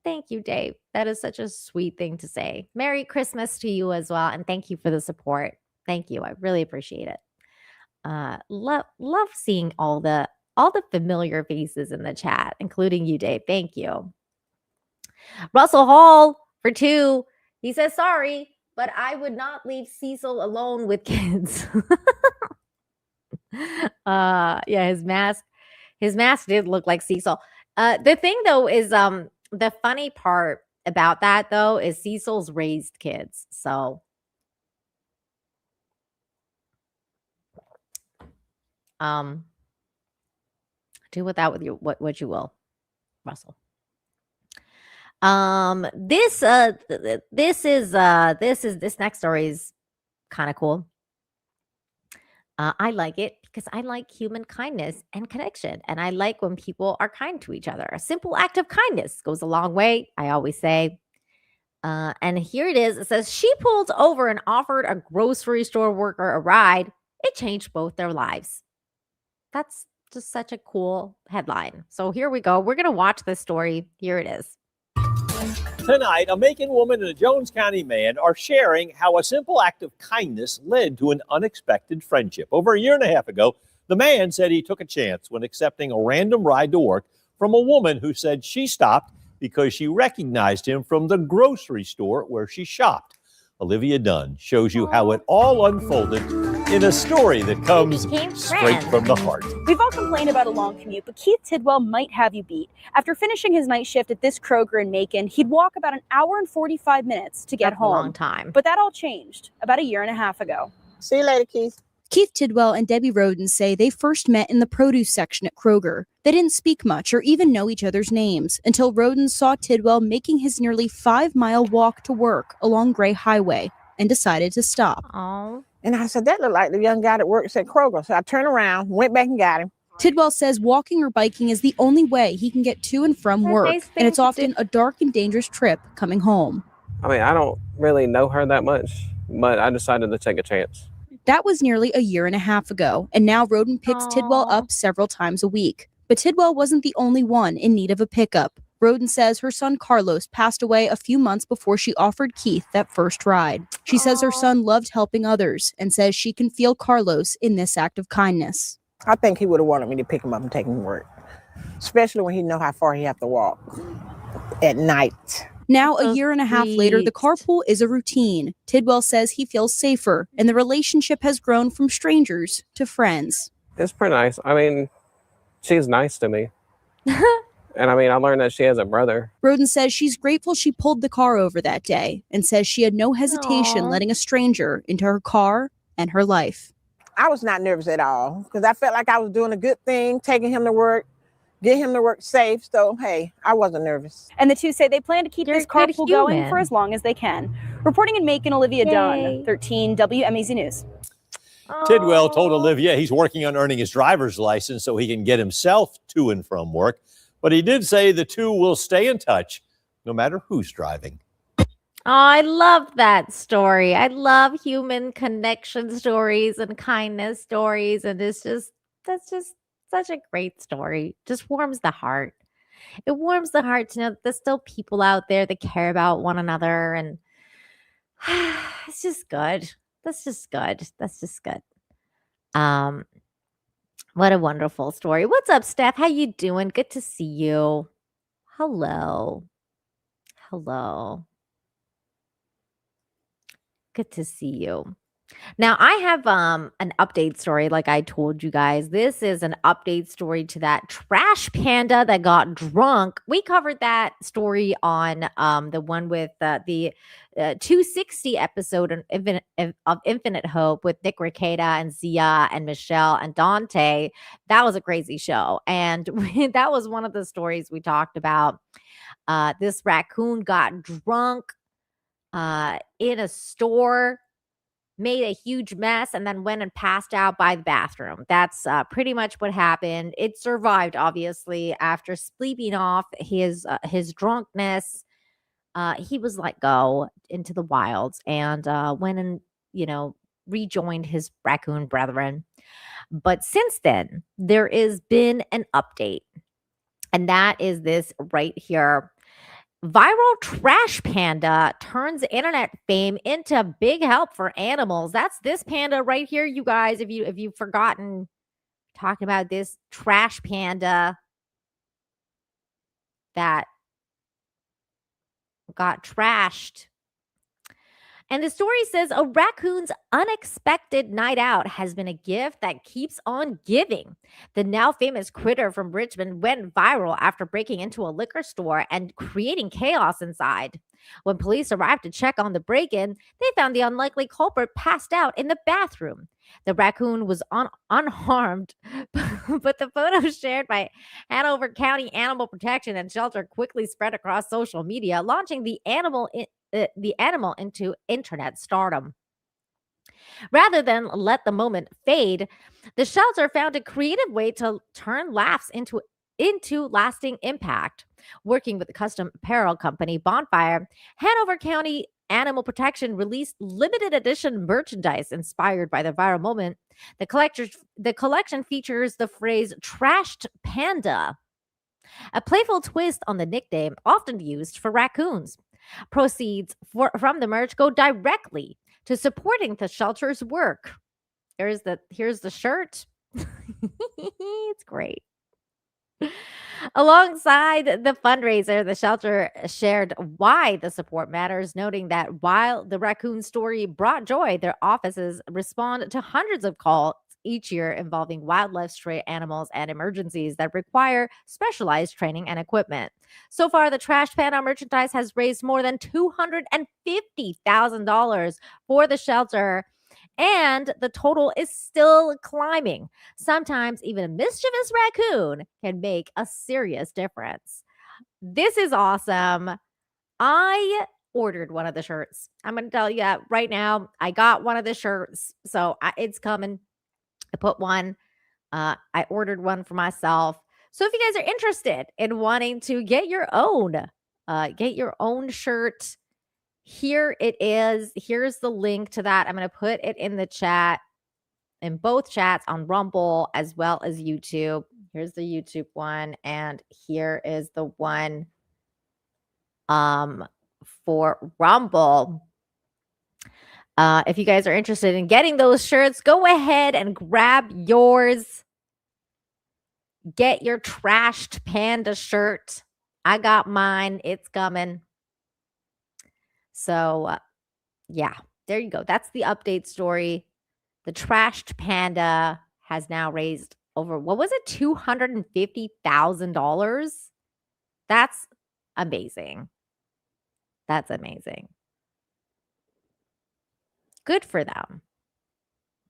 Thank you, Dave. That is such a sweet thing to say. Merry Christmas to you as well. And thank you for the support. Thank you. I really appreciate it. Love seeing all the familiar faces in the chat, including you, Dave. Thank you. Russell Hall for 2. He says, sorry, but I would not leave Cecil alone with kids. Yeah, his mask did look like Cecil. The thing though is the funny part about that though is Cecil's raised kids. So do with that with you what you will, Russell. This next story is kind of cool. I like it because I like human kindness and connection, and I like when people are kind to each other. A simple act of kindness goes a long way, I always say. And here it is. It says she pulled over and offered a grocery store worker a ride. It changed both their lives. That's just such a cool headline. So here we go. We're going to watch this story. Here it is. Tonight, a Macon woman and a Jones County man are sharing how a simple act of kindness led to an unexpected friendship. Over a year and a half ago, the man said he took a chance when accepting a random ride to work from a woman who said she stopped because she recognized him from the grocery store where she shopped. Olivia Dunn shows you how it all unfolded in a story that comes straight from the heart. We've all complained about a long commute, but Keith Tidwell might have you beat. After finishing his night shift at this Kroger in Macon, he'd walk about an hour and 45 minutes to get home. A long time. But that all changed about a year and a half ago. See you later, Keith. Keith Tidwell and Debbie Roden say they first met in the produce section at Kroger. They didn't speak much or even know each other's names until Roden saw Tidwell making his nearly 5-mile walk to work along Gray Highway and decided to stop. Oh. And I said, that looked like the young guy that works at Kroger. So I turned around, went back and got him. Tidwell says walking or biking is the only way he can get to and from work, and it's often a dark and dangerous trip coming home. I mean, I don't really know her that much, but I decided to take a chance. That was nearly a year and a half ago, and now Roden picks Tidwell up several times a week. But Tidwell wasn't the only one in need of a pickup. Roden says her son Carlos passed away a few months before she offered Keith that first ride. She says her son loved helping others and says she can feel Carlos in this act of kindness. I think he would have wanted me to pick him up and take him to work, especially when he know how far he have to walk at night. Now, a year and a half later, the carpool is a routine. Tidwell says he feels safer, and the relationship has grown from strangers to friends. It's pretty nice. I mean, she's nice to me. And I mean, I learned that she has a brother. Roden says she's grateful she pulled the car over that day and says she had no hesitation letting a stranger into her car and her life. I was not nervous at all because I felt like I was doing a good thing, taking him to work, get him to work safe. So, hey, I wasn't nervous. And the two say they plan to keep this carpool going for as long as they can. Reporting in Macon, Olivia Dunn, 13 WMAZ News. Tidwell told Olivia he's working on earning his driver's license so he can get himself to and from work. But he did say the two will stay in touch no matter who's driving. Oh, I love that story. I love human connection stories and kindness stories. And that's just such a great story. Just warms the heart. It warms the heart to know that there's still people out there that care about one another. And it's just good. That's just good. That's just good. What a wonderful story. What's up, Steph? How you doing? Good to see you. Hello. Hello. Good to see you. Now I have an update story like I told you guys. This is an update story to that trash panda that got drunk. We covered that story on the one with the 260 episode of Infinite Hope with Nick Rekieta and Zia and Michelle and Dante. That was a crazy show. And that was one of the stories we talked about. This raccoon got drunk in a store, made a huge mess, and then went and passed out by the bathroom. That's pretty much what happened. It survived, obviously, after sleeping off his drunkenness. He was let go into the wilds and went and, rejoined his raccoon brethren. But since then, there has been an update, and that is this right here. Viral trash panda turns internet fame into big help for animals. That's this panda right here, you guys. If you've forgotten, talking about this trash panda that got trashed. And the story says a raccoon's unexpected night out has been a gift that keeps on giving. The now famous critter from Richmond went viral after breaking into a liquor store and creating chaos inside. When police arrived to check on the break-in, they found the unlikely culprit passed out in the bathroom. The raccoon was unharmed, but the photos shared by Hanover County Animal Protection and Shelter quickly spread across social media, launching the animal into internet stardom. Rather than let the moment fade, the shelter found a creative way to turn laughs into lasting impact. Working with the custom apparel company Bonfire, Hanover County Animal Protection released limited edition merchandise inspired by the viral moment. The collection features the phrase "trashed panda," a playful twist on the nickname often used for raccoons. Proceeds from the merch go directly to supporting the shelter's work. Here's the shirt. It's great. Alongside the fundraiser, the shelter shared why the support matters, noting that while the raccoon story brought joy, their offices respond to hundreds of calls each year involving wildlife, stray animals, and emergencies that require specialized training and equipment. So far, the Trash Panda merchandise has raised more than $250,000 for the shelter, and the total is still climbing. Sometimes even a mischievous raccoon can make a serious difference. This is awesome. I ordered one of the shirts. I'm going to tell you right now, I got one of the shirts, so it's coming. I put one. I ordered one for myself. So if you guys are interested in wanting to get your own shirt, here it is. Here's the link to that. I'm going to put it in the chat, in both chats on Rumble as well as YouTube. Here's the YouTube one, and here is the one for Rumble. If you guys are interested in getting those shirts, go ahead and grab yours. Get your trashed panda shirt. I got mine. It's coming. So, yeah, there you go. That's the update story. The trashed panda has now raised over, what was it, $250,000? That's amazing. That's amazing. Good for them.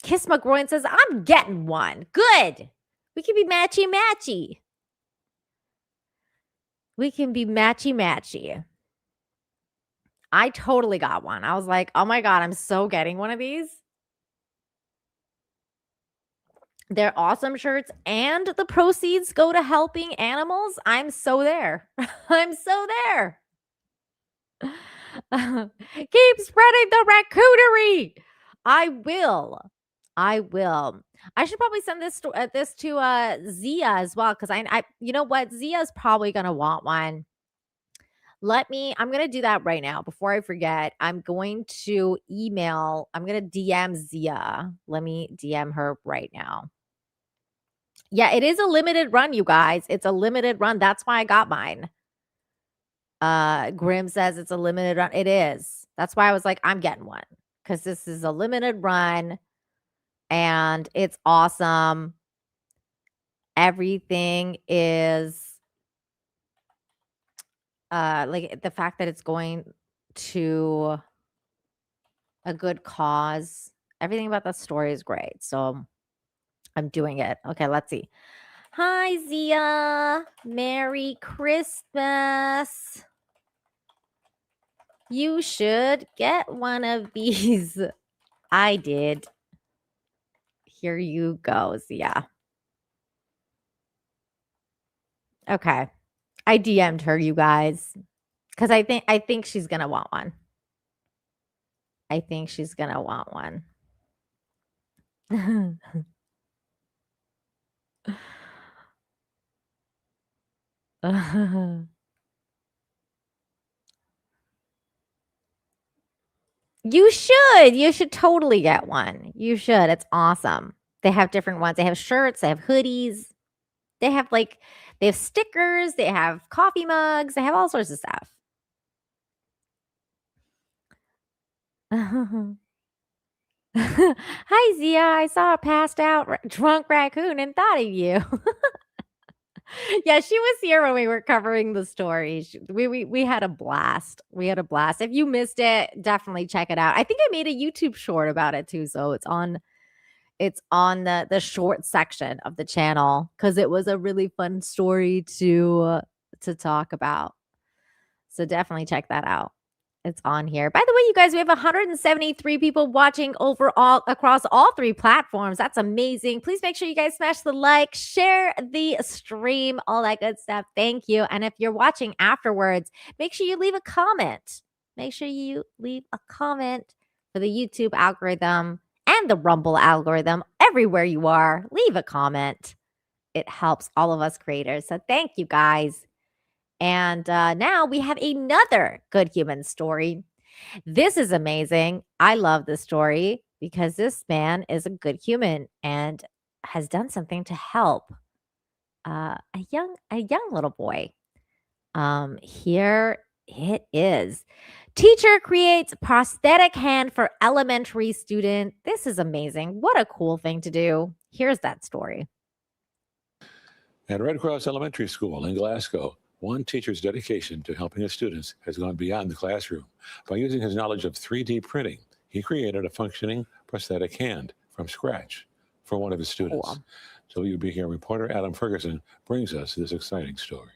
Kiss McGroin says, I'm getting one. Good. We can be matchy-matchy. We can be matchy-matchy. I totally got one. I was like, oh my God, I'm so getting one of these. They're awesome shirts, and the proceeds go to helping animals. I'm so there. I'm so there. Keep spreading the raccoonery. I will. I should probably send this to Zia as well, because I you know what, Zia's probably gonna want one. I'm gonna do that right now before I forget. I'm gonna DM Zia. Let me DM her right now. Yeah, it is a limited run, you guys. It's a limited run. That's why I got mine. Grim says it's a limited run. It is. That's why I was like, I'm getting one. because this is a limited run and it's awesome. Everything is like the fact that it's going to a good cause. Everything about the story is great. So I'm doing it. Okay, let's see. Hi, Zia. Merry Christmas. You should get one of these. I did. Here you go, Zia. Okay. I DM'd her, you guys, because I think she's gonna want one. I think she's gonna want one. You should. You should totally get one. You should. It's awesome. They have different ones. They have shirts, they have hoodies. They have stickers, they have coffee mugs, they have all sorts of stuff. Hi, Zia. I saw a passed out drunk raccoon and thought of you. Yeah, she was here when we were covering the story. We had a blast. We had a blast. If you missed it, definitely check it out. I think I made a YouTube short about it too, so it's on the short section of the channel because it was a really fun story to talk about. So definitely check that out. It's on here. By the way, you guys, we have 173 people watching overall across all 3 platforms. That's amazing. Please make sure you guys smash the like, share the stream, all that good stuff. Thank you. And if you're watching afterwards, make sure you leave a comment. Make sure you leave a comment for the YouTube algorithm and the Rumble algorithm. Everywhere you are, leave a comment. It helps all of us creators. So thank you, guys. And now we have another good human story. This is amazing. I love this story because this man is a good human and has done something to help a young little boy. Here it is. Teacher creates prosthetic hand for elementary student. This is amazing. What a cool thing to do. Here's that story. At Red Cross Elementary School in Glasgow, one teacher's dedication to helping his students has gone beyond the classroom. By using his knowledge of 3D printing, he created a functioning prosthetic hand from scratch for one of his students. Cool. So WBK reporter Adam Ferguson brings us this exciting story.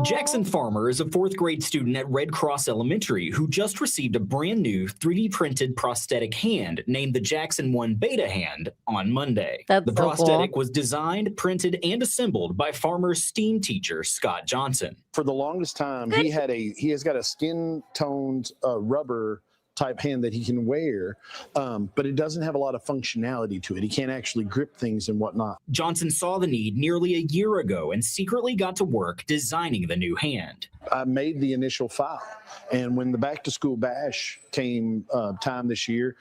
Jackson Farmer is a 4th grade student at Red Cross Elementary who just received a brand new 3D printed prosthetic hand named the Jackson 1 Beta hand on Monday. The prosthetic was designed, printed, and assembled by Farmer's STEAM teacher, Scott Johnson. For the longest time, he has got a skin-toned rubber type hand that he can wear, but it doesn't have a lot of functionality to it. He can't actually grip things and whatnot. Johnson saw the need nearly a year ago and secretly got to work designing the new hand. I made the initial file, and when the back-to-school bash came time this year,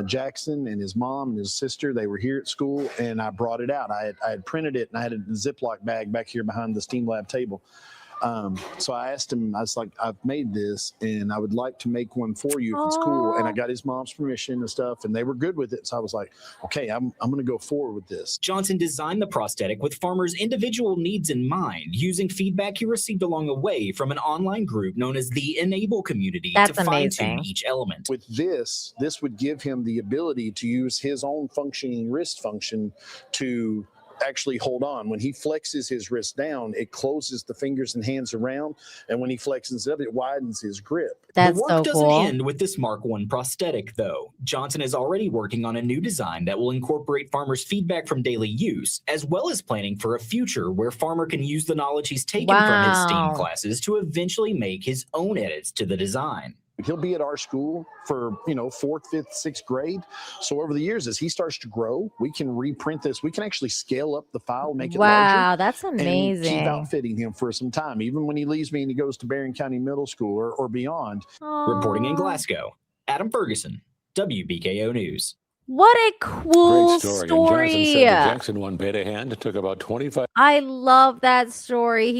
Jackson and his mom and his sister, they were here at school, and I brought it out. I had printed it, and I had it in a Ziploc bag back here behind the STEAM lab table. So I asked him, I was like, I've made this and I would like to make one for you if it's cool. And I got his mom's permission and stuff, and they were good with it. So I was like, okay, I'm going to go forward with this. Johnson designed the prosthetic with Farmer's individual needs in mind, using feedback he received along the way from an online group known as the Enable Community to fine-tune each element. With this would give him the ability to use his own functioning wrist function to actually hold on. When he flexes his wrist down, it closes the fingers and hands around, and when he flexes it up, it widens his grip. The work doesn't end with this Mark 1 prosthetic, though. Johnson is already working on a new design that will incorporate Farmer's feedback from daily use, as well as planning for a future where Farmer can use the knowledge he's taken from his STEAM classes to eventually make his own edits to the design. He'll be at our school for, 4th, 5th, 6th grade. So over the years, as he starts to grow, we can reprint this. We can actually scale up the file, make it larger. Wow, that's amazing. And keep outfitting him for some time, even when he leaves me and he goes to Barron County Middle School or beyond. Reporting in Glasgow, Adam Ferguson, WBKO News. What a cool Great story. story. And Johnson said the Jackson 1 beta hand took about 25. I love that story.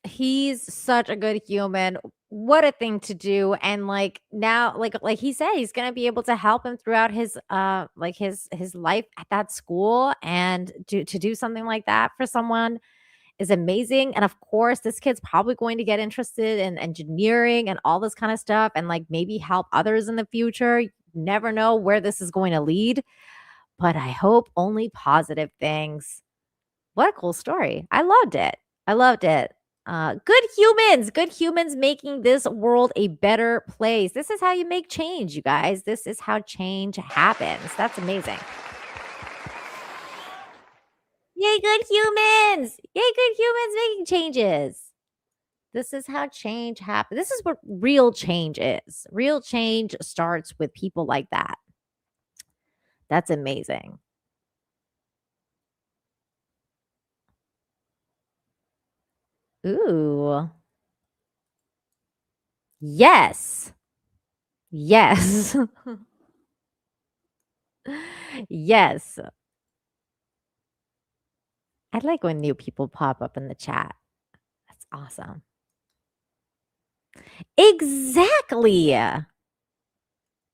He's such a good human. What a thing to do. And like now, like he said, he's gonna be able to help him throughout his his life at that school, and to do something like that for someone is amazing. And of course, this kid's probably going to get interested in engineering and all this kind of stuff, and like maybe help others in the future. You never know where this is going to lead, but I hope only positive things. What a cool story. I loved it. I loved it. Good humans making this world a better place. This is how you make change, you guys. This is how change happens. That's amazing. Yay, good humans. Yay, good humans making changes. This is how change happens. This is what real change is. Real change starts with people like that. That's amazing. Ooh. Yes. Yes. Yes. I like when new people pop up in the chat. That's awesome. Exactly.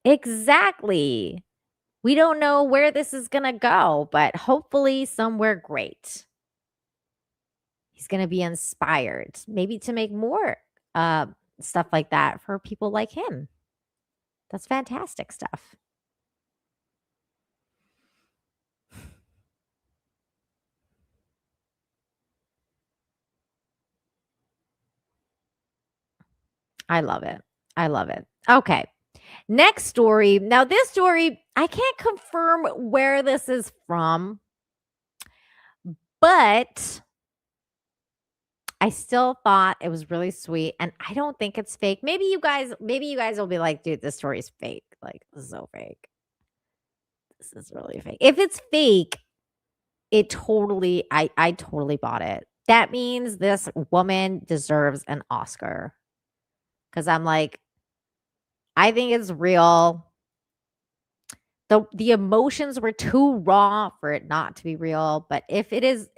Exactly. We don't know where this is going to go, but hopefully somewhere great. He's going to be inspired, maybe to make more stuff like that for people like him. That's fantastic stuff. I love it. I love it. Okay. Next story. Now, this story, I can't confirm where this is from, but I still thought it was really sweet, and I don't think it's fake. Maybe you guys will be like, dude, this story is fake. Like, this is so fake. This is really fake. If it's fake, I totally bought it. That means this woman deserves an Oscar. Because I'm like, I think it's real. The emotions were too raw for it not to be real. But if it is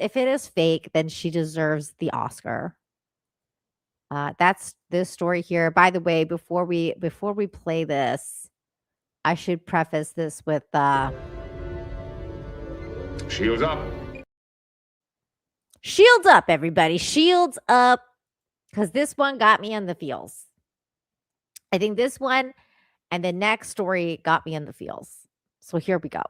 fake, then she deserves the Oscar. That's this story here. By the way, before we play this, I should preface this with Shields up. Shields up, everybody. Shields up. Because this one got me in the feels. I think this one and the next story got me in the feels. So here we go.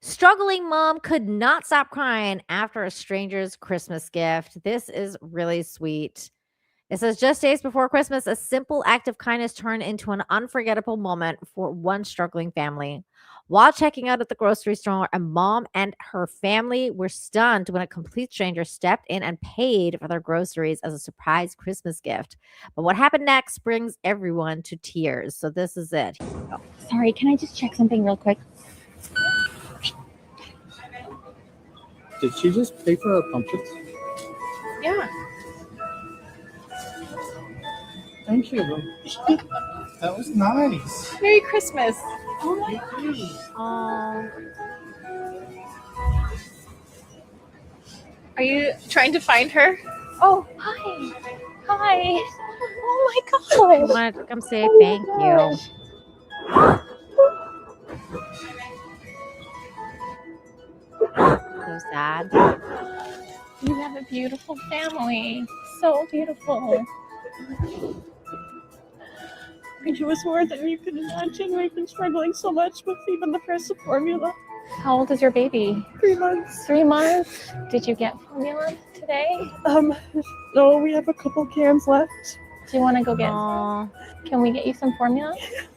Struggling mom could not stop crying after a stranger's Christmas gift. This is really sweet. It says, just days before Christmas, a simple act of kindness turned into an unforgettable moment for one struggling family. While checking out at the grocery store, a mom and her family were stunned when a complete stranger stepped in and paid for their groceries as a surprise Christmas gift. But what happened next brings everyone to tears. So this is it. Sorry, can I just check something real quick? Did she just pay for our pumpkins? Yeah. Thank you. That was nice. Merry Christmas. Oh my God. Are you trying to find her? Oh, hi. Hi. Oh my God. I want to come say thank you. So sad. You have a beautiful family. So beautiful. You was more than you could imagine. We've been struggling so much with even the first formula. How old is your baby? 3 months. 3 months? Did you get formula today? No, we have a couple cans left. Do you want to go get? Can we get you some formula?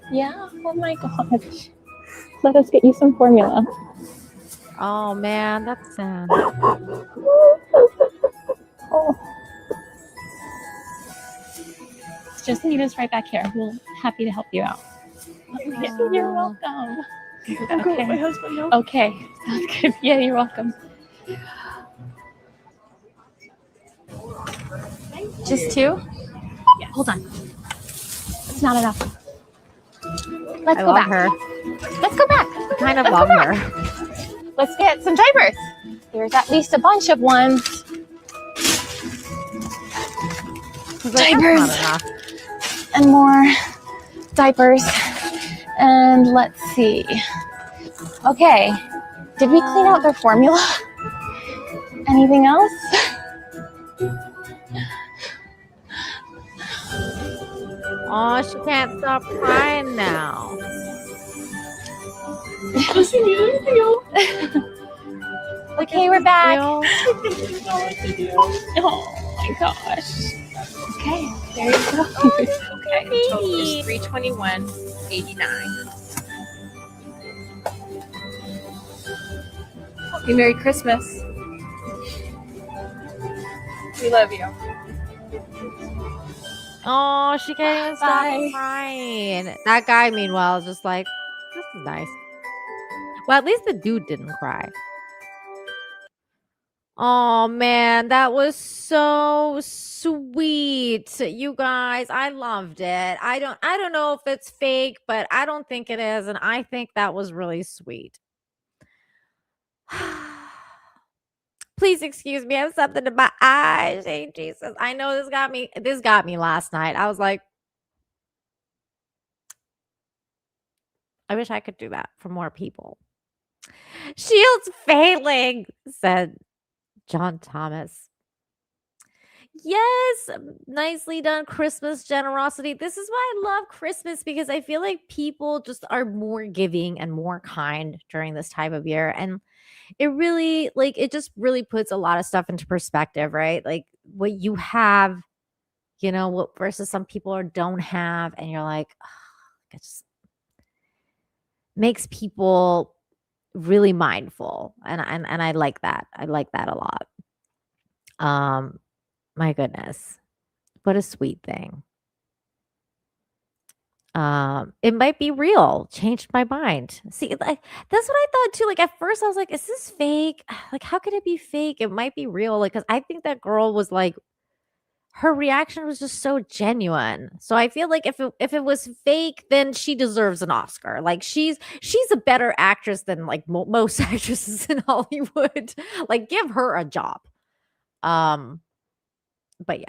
Yeah. Oh my gosh. Let us get you some formula. Oh man, that's sad. Oh. Justine is right back here. We're happy to help you out. You're welcome. I'll go with my husband now. Okay. Sounds good. Yeah, you're welcome. Just 2? Yeah. Hold on. It's not enough. Let's go back. Her. Let's go back. kind of love her. Let's get some diapers. There's at least a bunch of ones. Diapers. And more diapers. And let's see. Okay. Did we clean out their formula? Anything else? Oh, she can't stop crying now. Okay, we're back. Oh my gosh. Okay, there you go. Okay, the total is $321.89. Happy Merry Christmas. We love you. Oh, she can't even stop crying. That guy, meanwhile, is just like, this is nice. Well, at least the dude didn't cry. Oh man, that was so sweet. You guys, I loved it. I don't know if it's fake, but I don't think it is, and I think that was really sweet. Please excuse me. I have something in my eyes. Hey, Jesus. I know this got me last night. I was like, I wish I could do that for more people. Shields failing, said John Thomas. Yes, nicely done, Christmas generosity. This is why I love Christmas, because I feel like people just are more giving and more kind during this time of year. And it really, it just really puts a lot of stuff into perspective, right? Like what you have, what versus some people don't have. And you're like, oh, it just makes people really mindful. And I like that. I like that a lot. My goodness, what a sweet thing. It might be real. Changed my mind. See, that's what I thought too. Like at first I was like, is this fake? Like, how could it be fake? It might be real. Like, cause I think that girl was like, her reaction was just so genuine. So I feel like if it was fake, then she deserves an Oscar. Like she's a better actress than like most actresses in Hollywood. Like give her a job. But yeah.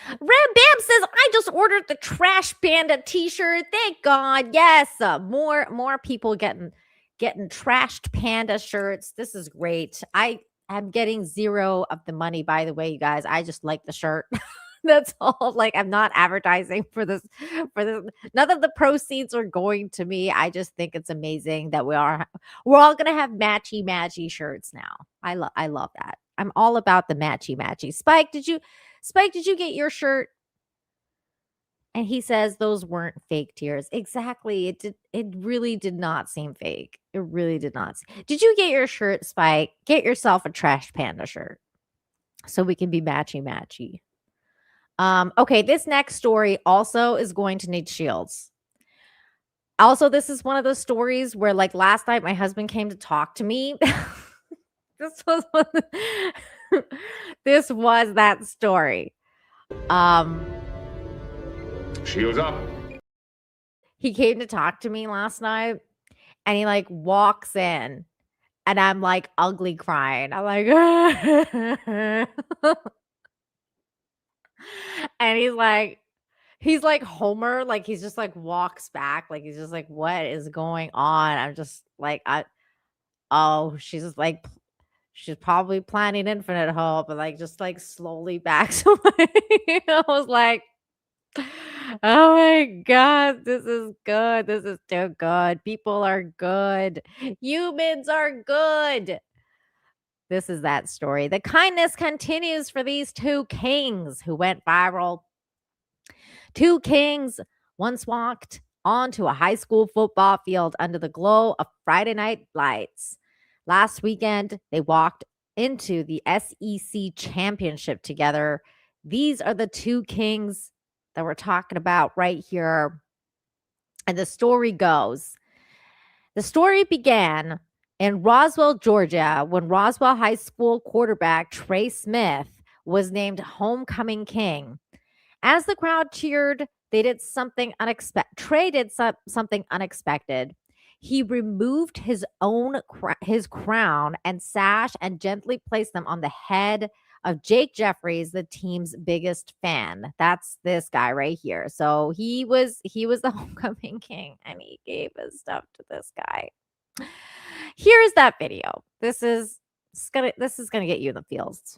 Red Bam says, I just ordered the Trash Panda t-shirt. Thank God. Yes. More people getting Trashed Panda shirts. This is great. I am getting zero of the money, by the way, you guys. I just like the shirt. That's all. Like, I'm not advertising for this. None of the proceeds are going to me. I just think it's amazing that we're all gonna have matchy shirts now. I love that. I'm all about the matchy. Spike, did you get your shirt? And he says those weren't fake tears. Exactly. It really did not seem fake. It really did not. Did you get your shirt, Spike? Get yourself a Trash Panda shirt so we can be matchy. Okay, this next story also is going to need shields. Also, this is one of those stories where, like, last night my husband came to talk to me. This was that story. Shields up. He came to talk to me last night, and he like walks in, and I'm like ugly crying. I'm like, and he's like Homer, like he's just like walks back, like he's just like, what is going on? I'm just like, she's just like, she's probably planning infinite hope, and like just like slowly backs away. I was like, oh my God, this is good. This is too good. People are good. Humans are good. This is that story. The kindness continues for these two kings who went viral. Two kings once walked onto a high school football field under the glow of Friday night lights. Last weekend, they walked into the SEC championship together. These are the two kings that we're talking about right here. And the story goes, the story began in Roswell, Georgia, when Roswell High School quarterback Trey Smith was named homecoming king. As the crowd cheered, they did something unexpected. Trey did something unexpected. He removed his crown and sash and gently placed them on the head of Jake Jeffries, the team's biggest fan. That's this guy right here. So he was the homecoming king, and he gave his stuff to this guy. Here is that video. This is gonna get you in the feels.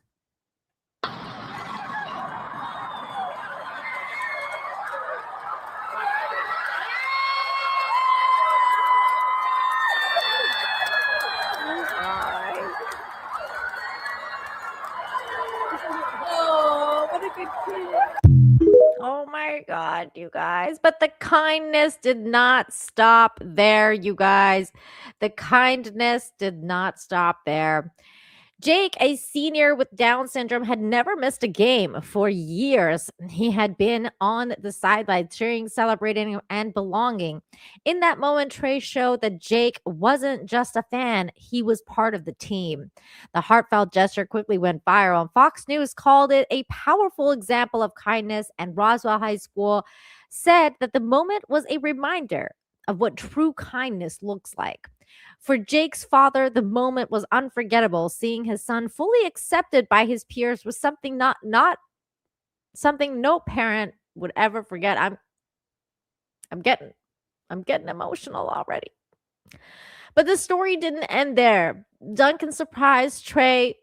Oh, what a good kid. Oh my God, you guys. But the kindness did not stop there, you guys. The kindness did not stop there. Jake, a senior with Down syndrome, had never missed a game for years. He had been on the sidelines cheering, celebrating, and belonging. In that moment, Trey showed that Jake wasn't just a fan, he was part of the team. The heartfelt gesture quickly went viral, and Fox News called it a powerful example of kindness, and Roswell High School said that the moment was a reminder of what true kindness looks like. For Jake's father, the moment was unforgettable. Seeing his son fully accepted by his peers was something not something no parent would ever forget. I'm getting emotional already. But the story didn't end there. Duncan surprised Trey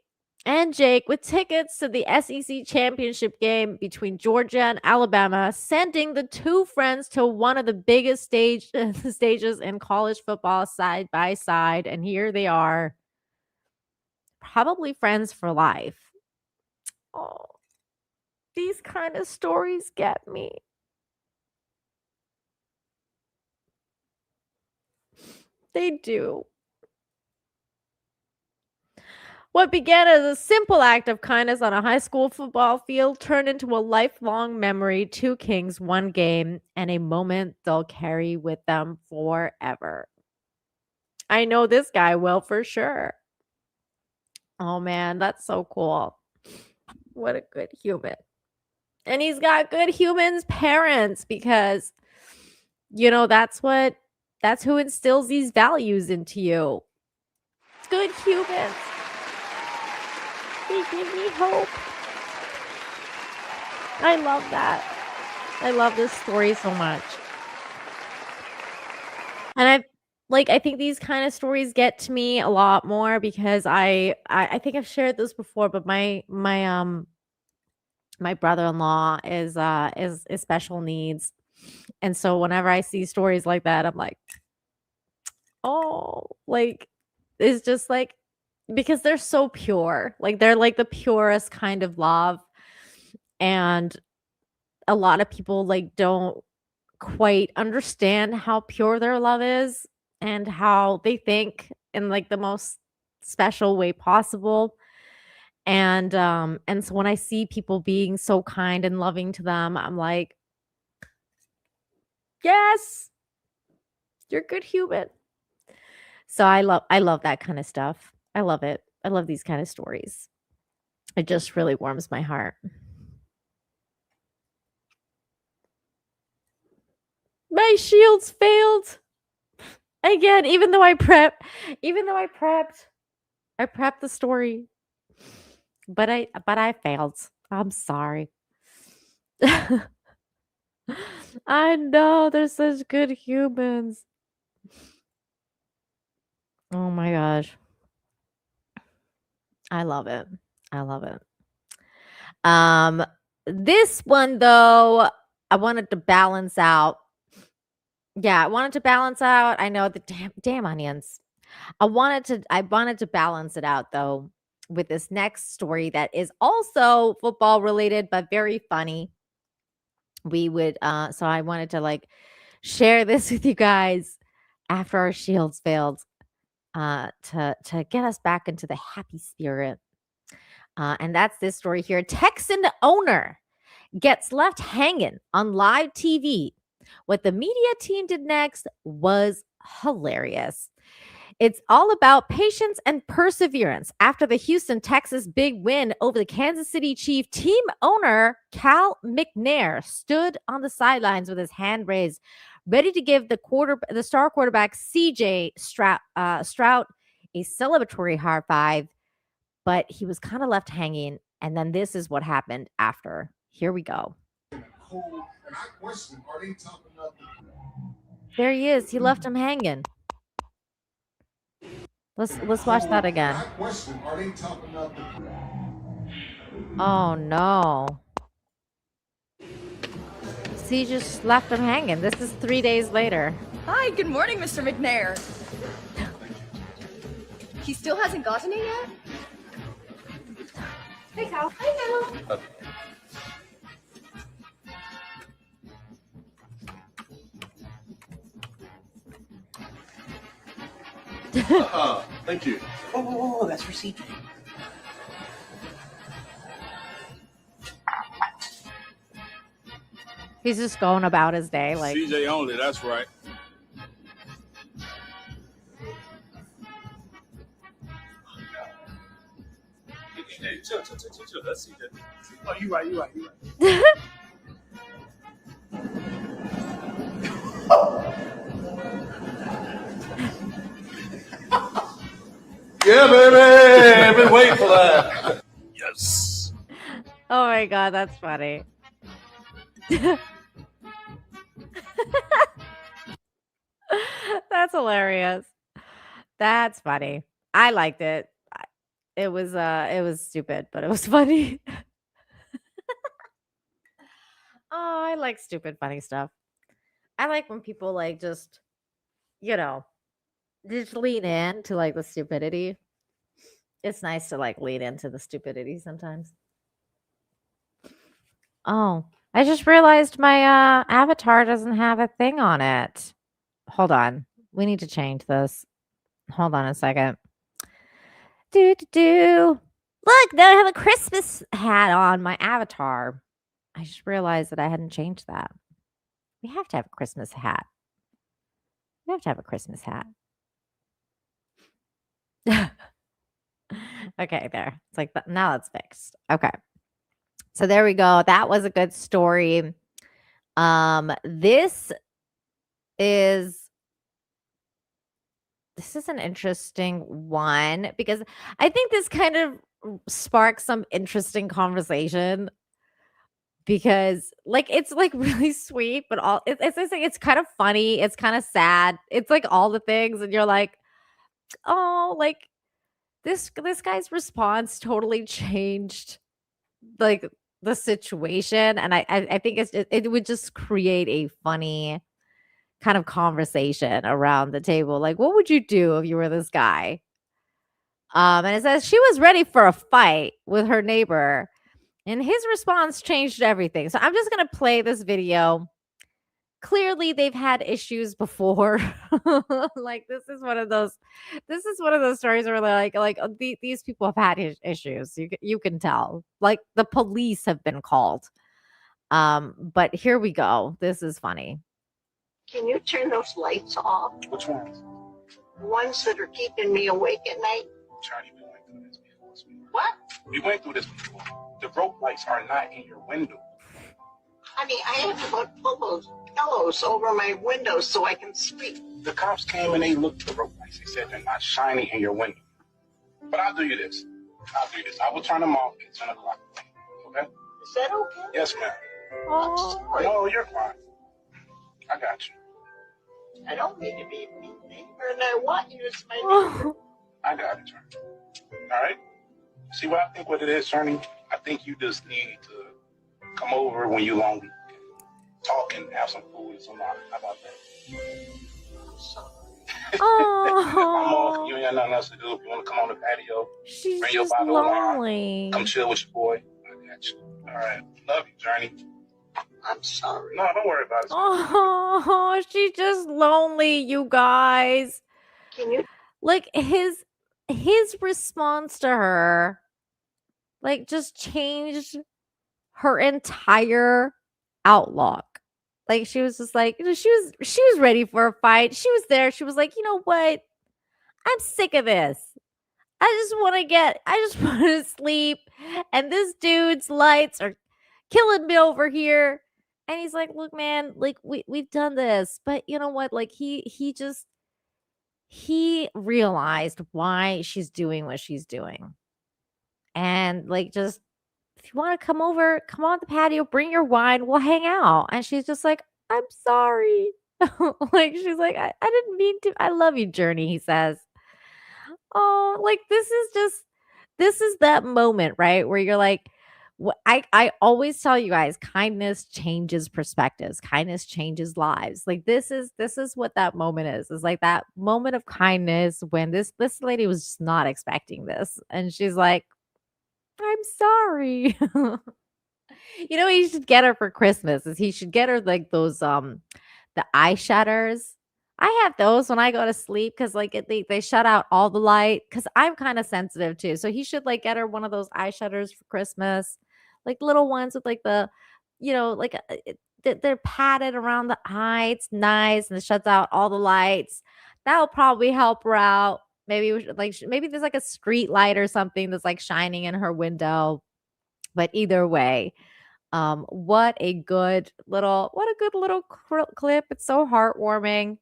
and Jake with tickets to the SEC championship game between Georgia and Alabama, sending the two friends to one of the biggest stages in college football side by side. And here they are, probably friends for life. Oh, these kind of stories get me. They do. What began as a simple act of kindness on a high school football field turned into a lifelong memory. Two kings, one game, and a moment they'll carry with them forever. I know this guy will for sure. Oh man, that's so cool. What a good human. And he's got good humans' parents, because, you know, that's who instills these values into you. Good humans. They give me hope. I love that. I love this story so much. And I think these kind of stories get to me a lot more because I think I've shared this before, but my brother-in-law is special needs. And so whenever I see stories like that, I'm like, oh, like, it's just like, because they're so pure. Like, they're like the purest kind of love. And a lot of people like don't quite understand how pure their love is and how they think in like the most special way possible. And so when I see people being so kind and loving to them, I'm like, yes, you're a good human. So I love that kind of stuff. I love it. I love these kind of stories. It just really warms my heart. My shields failed again, even though I prepped the story, but I failed. I'm sorry. I know, they're such good humans. Oh my gosh. I love it. I love it. This one though, I wanted to balance out. Yeah, I wanted to balance out. I know, the damn onions. I wanted to balance it out though with this next story that is also football related but very funny. So I wanted to like share this with you guys after our shields failed, to get us back into the happy spirit. And that's this story here. Texan owner gets left hanging on live TV. What the media team did next was hilarious. It's all about patience and perseverance. After the Houston, Texas big win over the Kansas City Chiefs, team owner Cal McNair stood on the sidelines with his hand raised, ready to give the star quarterback CJ Stroud a celebratory high five, but he was kind of left hanging. And then this is what happened after. Here we go. There he is. He left him hanging. Let's watch that again. Oh no. See, just left him hanging. This is 3 days later. Hi, good morning, Mr. McNair. He still hasn't gotten it yet? Hey, Cal. Hey, Cal. Thank you. Oh, that's for CJ. He's just going about his day like CJ only, that's right. Hey, chill. That's CJ. Oh, you right. Yeah, baby! I've been waiting for that. Yes. Oh my god, that's funny. That's hilarious. That's funny. I liked it. It was stupid, but it was funny. Oh, I like stupid funny stuff. I like when people like just lean in to like the stupidity. It's nice to like lean into the stupidity sometimes. Oh, I just realized my avatar doesn't have a thing on it. Hold on. We need to change this. Hold on a second. Look, now I have a Christmas hat on my avatar. I just realized that I hadn't changed that. We have to have a Christmas hat. We have to have a Christmas hat. Okay, there. It's like now it's fixed. Okay. So there we go. That was a good story. This is an interesting one because I think this kind of sparks some interesting conversation because like it's like really sweet, but it's kind of funny, it's kind of sad, it's like all the things, and you're like, oh, like this guy's response totally changed like the situation, and I think it would just create a funny kind of conversation around the table. Like, what would you do if you were this guy? And it says she was ready for a fight with her neighbor, and his response changed everything. So I'm just gonna play this video. Clearly, they've had issues before. Like this is one of those stories where these people have had issues. You can tell. Like the police have been called. But here we go. This is funny. Can you turn those lights off? Which ones? The ones that are keeping me awake at night. Charlie, we went through this before. Sweetheart. What? We went through this before. The rope lights are not in your window. Honey, I have to put pillows over my windows so I can sleep. The cops came and they looked at the rope lights. They said they're not shining in your window. But I'll do you this. I will turn them off at 10 o'clock. Okay? Is that okay? Yes, ma'am. I'm sorry. No, you're fine. I got you. I don't need to be a mean neighbor, and I want you as my neighbor. I got it, Charlie. All right? See what it is, Charlie? I think you just need to come over when you're lonely. Talk and have some food and some water. How about that? I'm sorry. I'm off. You ain't got nothing else to do. If you want to come on the patio, She's bring your just bottle of wine. lonely. Come chill with your boy. I got you. All right. Love you, Journey. I'm sorry. No, don't worry about it. Oh, she's just lonely, you guys. Can you? Like his response to her, like just changed her entire outlook. Like she was just like, she was ready for a fight. She was there. She was like, you know what? I'm sick of this. I just want to sleep. And this dude's lights are killing me over here. And he's like, "Look, man, like we've done this, but you know what? Like he realized why she's doing what she's doing. And like just if you want to come over, come on the patio, bring your wine, we'll hang out." And she's just like, "I'm sorry." Like she's like, I didn't mean to. I love you, Journey, he says. Oh, like this is that moment, right? Where you're like, I always tell you guys, kindness changes perspectives. Kindness changes lives. Like this is what that moment is. It's like that moment of kindness when this lady was just not expecting this. And she's like, "I'm sorry." You know what you should get her for Christmas is he should get her like those the eye shutters. I have those when I go to sleep because like they shut out all the light because I'm kind of sensitive too. So he should like get her one of those eye shutters for Christmas, like little ones with like the, you know, like they're padded around the eye. It's nice and it shuts out all the lights. That'll probably help her out. Maybe we should, like maybe there's like a street light or something that's like shining in her window. But either way, what a good little clip. It's so heartwarming.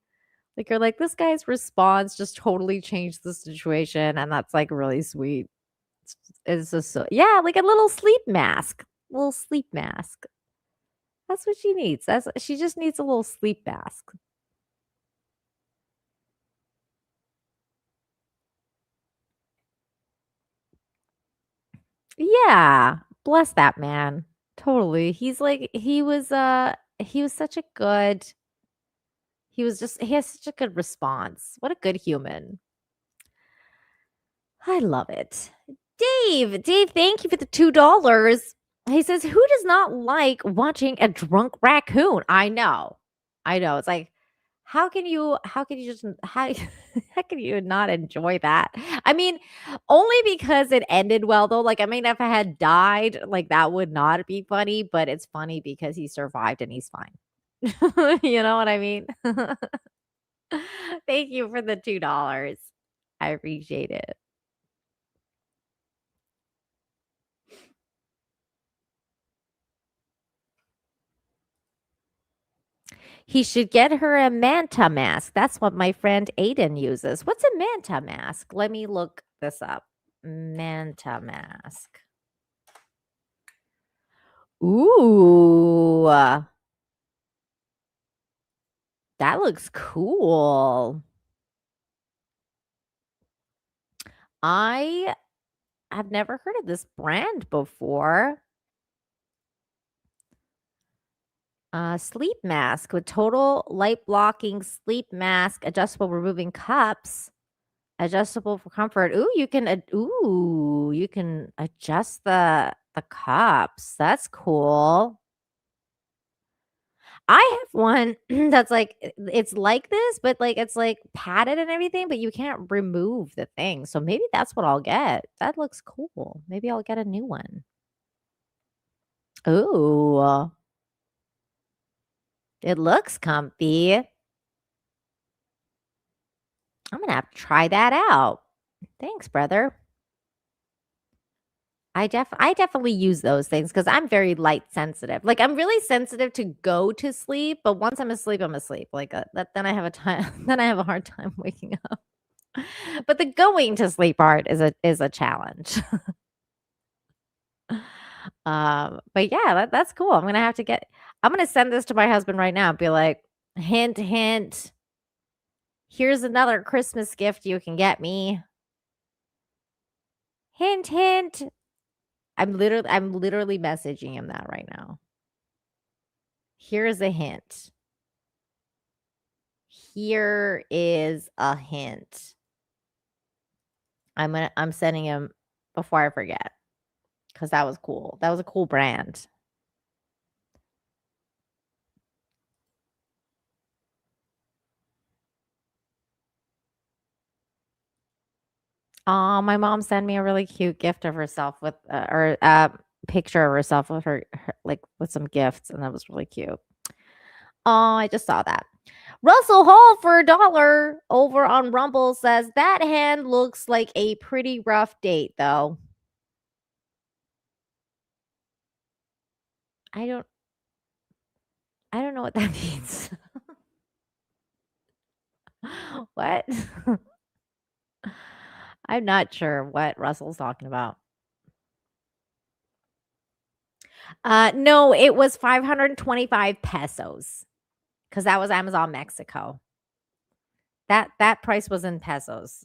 Like you're like, this guy's response just totally changed the situation, and that's like really sweet. It's just so yeah, like a little sleep mask. Little sleep mask. That's what she needs. She just needs a little sleep mask. Yeah. Bless that man. Totally. He's like he was such a good he has such a good response. What a good human. I love it. Dave, thank you for the $2. He says, "Who does not like watching a drunk raccoon?" I know. It's like, how can you just, how can you not enjoy that? I mean, only because it ended well though. Like, I mean, if I had died, like that would not be funny, but it's funny because he survived and he's fine. You know what I mean? Thank you for the $2. I appreciate it. He should get her a manta mask. That's what my friend Aiden uses. What's a manta mask? Let me look this up. Manta mask. Ooh. That looks cool. I have never heard of this brand before. Sleep mask with total light blocking sleep mask, adjustable removing cups, adjustable for comfort. Ooh, you can adjust the cups. That's cool. I have one that's like it's like this, but like it's like padded and everything, but you can't remove the thing. So maybe that's what I'll get. That looks cool. Maybe I'll get a new one. Ooh. It looks comfy. I'm gonna have to try that out. Thanks, brother. I definitely use those things because I'm very light sensitive. Like I'm really sensitive to go to sleep, but once I'm asleep, I'm asleep. Like that, then I have a time. Then I have a hard time waking up. But the going to sleep part is a challenge. But yeah, that's cool. I'm gonna send this to my husband right now and be like, hint, hint. Here's another Christmas gift you can get me. Hint, hint. I'm literally messaging him that right now. Here's a hint. Here is a hint. I'm sending him before I forget. Because that was cool. That was a cool brand. Oh, my mom sent me a really cute gift of herself with or picture of herself with her like with some gifts, and that was really cute. Oh, I just saw that. Russell Hall for $1 over on Rumble says that hand looks like a pretty rough date, though. I don't. I don't know what that means. What? I'm not sure what Russell's talking about. No, it was 525 pesos because that was Amazon Mexico. That price was in pesos.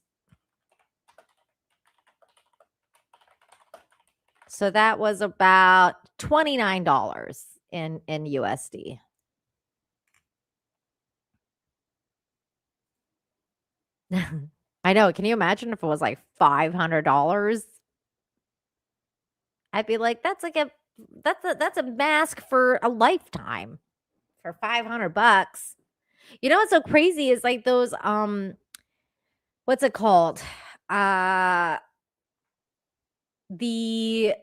So that was about $29 in USD. I know. Can you imagine if it was like $500? I'd be like, that's a mask for a lifetime for $500. You know what's so crazy is like those what's it called? The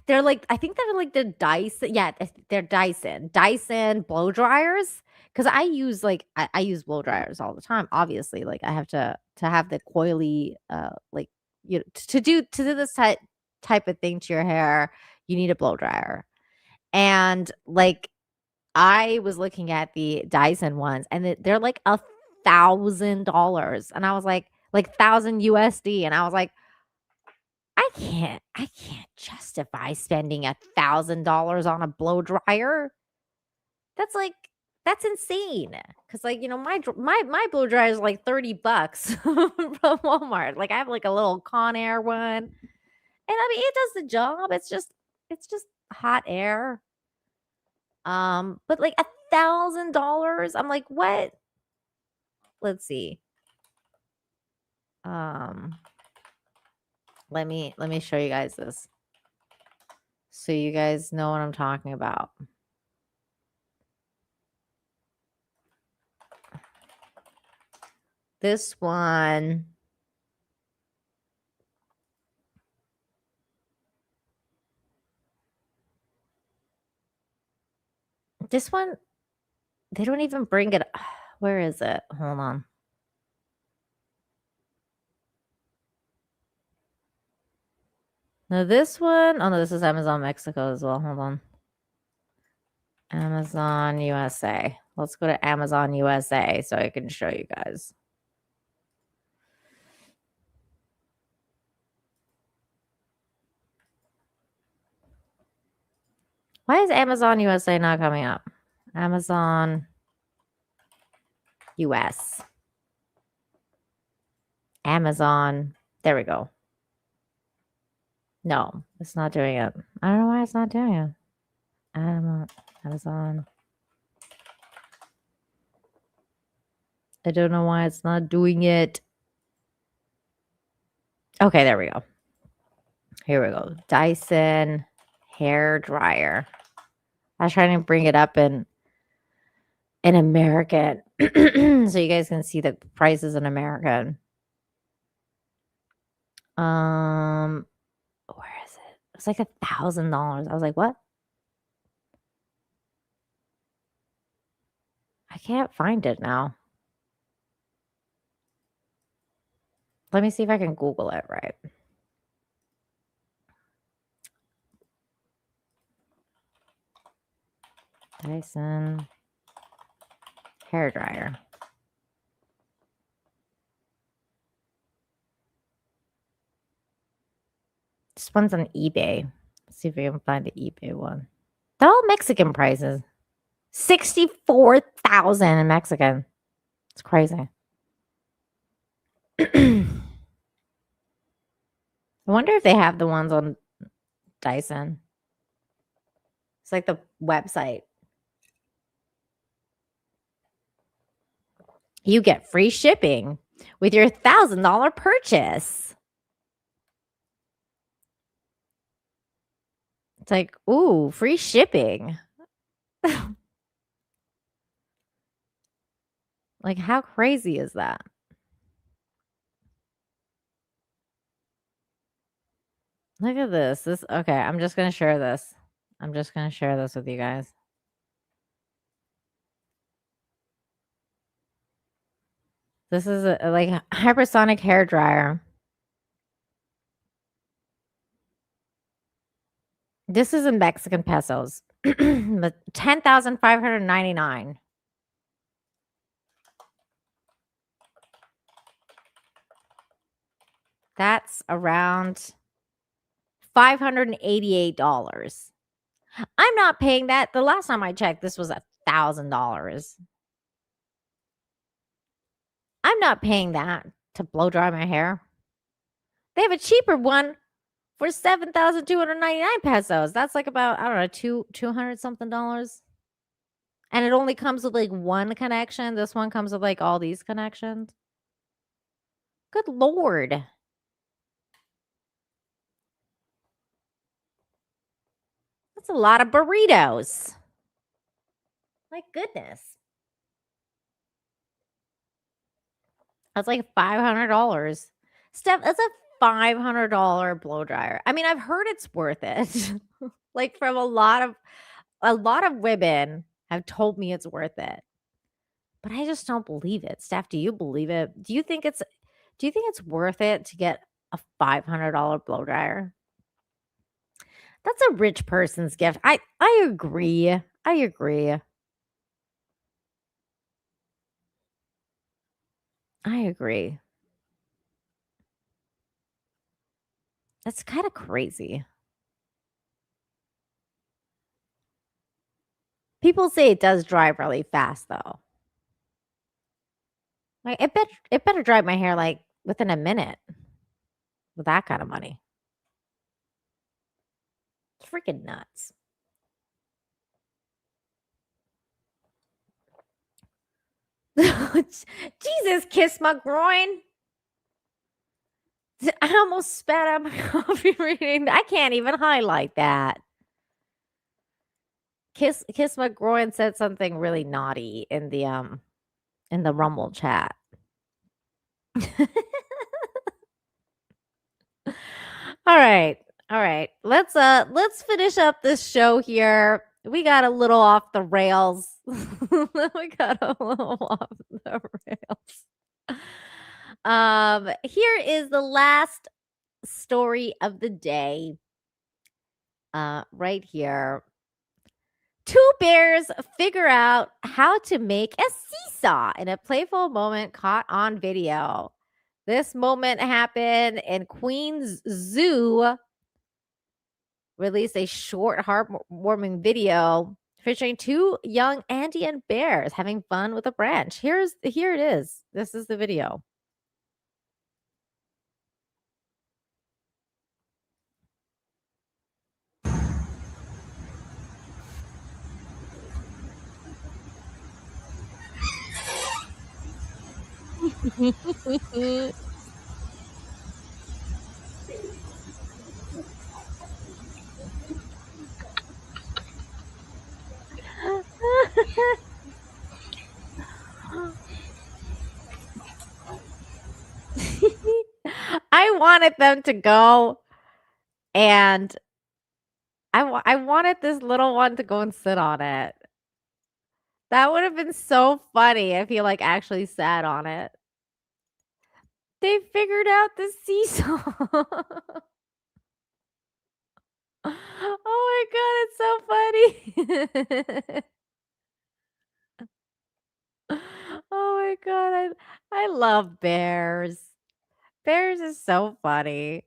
they're like, I think they're like the Dyson. Yeah, they're Dyson blow dryers. Because I use I use blow dryers all the time. Obviously, like I have to have the coily like to do this type of thing to your hair. You need a blow dryer, and like I was looking at the Dyson ones, and they're like $1,000, and I was like 1,000 USD, and I was like, I can't justify spending $1,000 on a blow dryer. That's insane. Cause like, my blow dryer is like $30 from Walmart. Like I have like a little Conair one. And I mean, it does the job. It's just hot air. But like $1,000, I'm like, what? Let's see. Let me show you guys this. So you guys know what I'm talking about. This one. This one, they don't even bring it. Where is it? Hold on. Now this one, oh no, this is Amazon Mexico as well. Hold on. Amazon USA. Let's go to Amazon USA so I can show you guys. Why is Amazon USA not coming up? Amazon US. Amazon. There we go. No, it's not doing it. I don't know why it's not doing it. Amazon. I don't know why it's not doing it. Okay, there we go. Here we go. Dyson hair dryer. I was trying to bring it up in American so you guys can see the prices in American. Where is it? It's like $1,000. I was like, what? I can't find it now. Let me see if I can Google it right. Dyson hair dryer. This one's on eBay. Let's see if we can find the eBay one. They're all Mexican prices. 64,000 in Mexican. It's crazy. I wonder if they have the ones on Dyson. It's like the website. You get free shipping with your $1,000 purchase. It's like, ooh, free shipping. Like, how crazy is that? Look at this. Okay, I'm just going to share this. I'm just going to share this with you guys. This is like a hypersonic hair dryer. This is in Mexican pesos. $10,599. That's around $588. I'm not paying that. The last time I checked, this was $1,000. I'm not paying that to blow dry my hair. They have a cheaper one for 7,299 pesos. That's like about, I don't know, 200 something dollars. And it only comes with like one connection. This one comes with like all these connections. Good Lord. That's a lot of burritos. My goodness. That's like $500. Steph, that's a $500 blow dryer. I mean, I've heard it's worth it. Like from a lot of women have told me it's worth it. But I just don't believe it. Steph, do you believe it? Do you think it's worth it to get a $500 blow dryer? That's a rich person's gift. I agree. I agree. I agree. That's kind of crazy. People say it does dry really fast though. Like it better dry my hair like within a minute with that kind of money. It's freaking nuts. Jesus, kiss my groin. I almost spat out my coffee reading. I can't even highlight that. Kiss my groin said something really naughty in the Rumble chat. All right. Let's finish up this show here. We got a little off the rails. Here is the last story of the day. Right here. 2 bears figure out how to make a seesaw in a playful moment caught on video. This moment happened in Queens Zoo. Released a short, heartwarming video featuring 2 young Andean bears having fun with a branch. Here it is. This is the video. I wanted them to go and I wanted this little one to go and sit on it. That would have been so funny if he like actually sat on it. They figured out the seesaw. Oh my god, it's so funny. Oh my god, I love bears. Bears is so funny.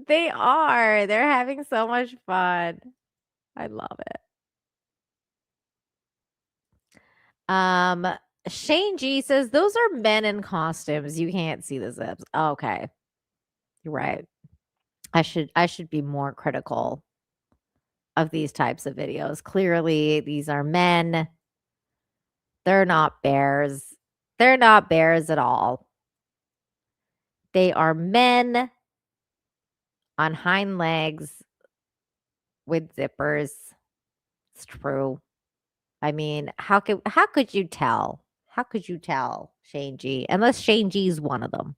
They are. They're having so much fun. I love it. Shane G says those are men in costumes. You can't see the zips. Okay. You're right. I should be more critical of these types of videos. Clearly, these are men. They're not bears. They're not bears at all. They are men on hind legs with zippers. It's true. I mean, how could you tell? How could you tell, Shane G? Unless Shane G is one of them.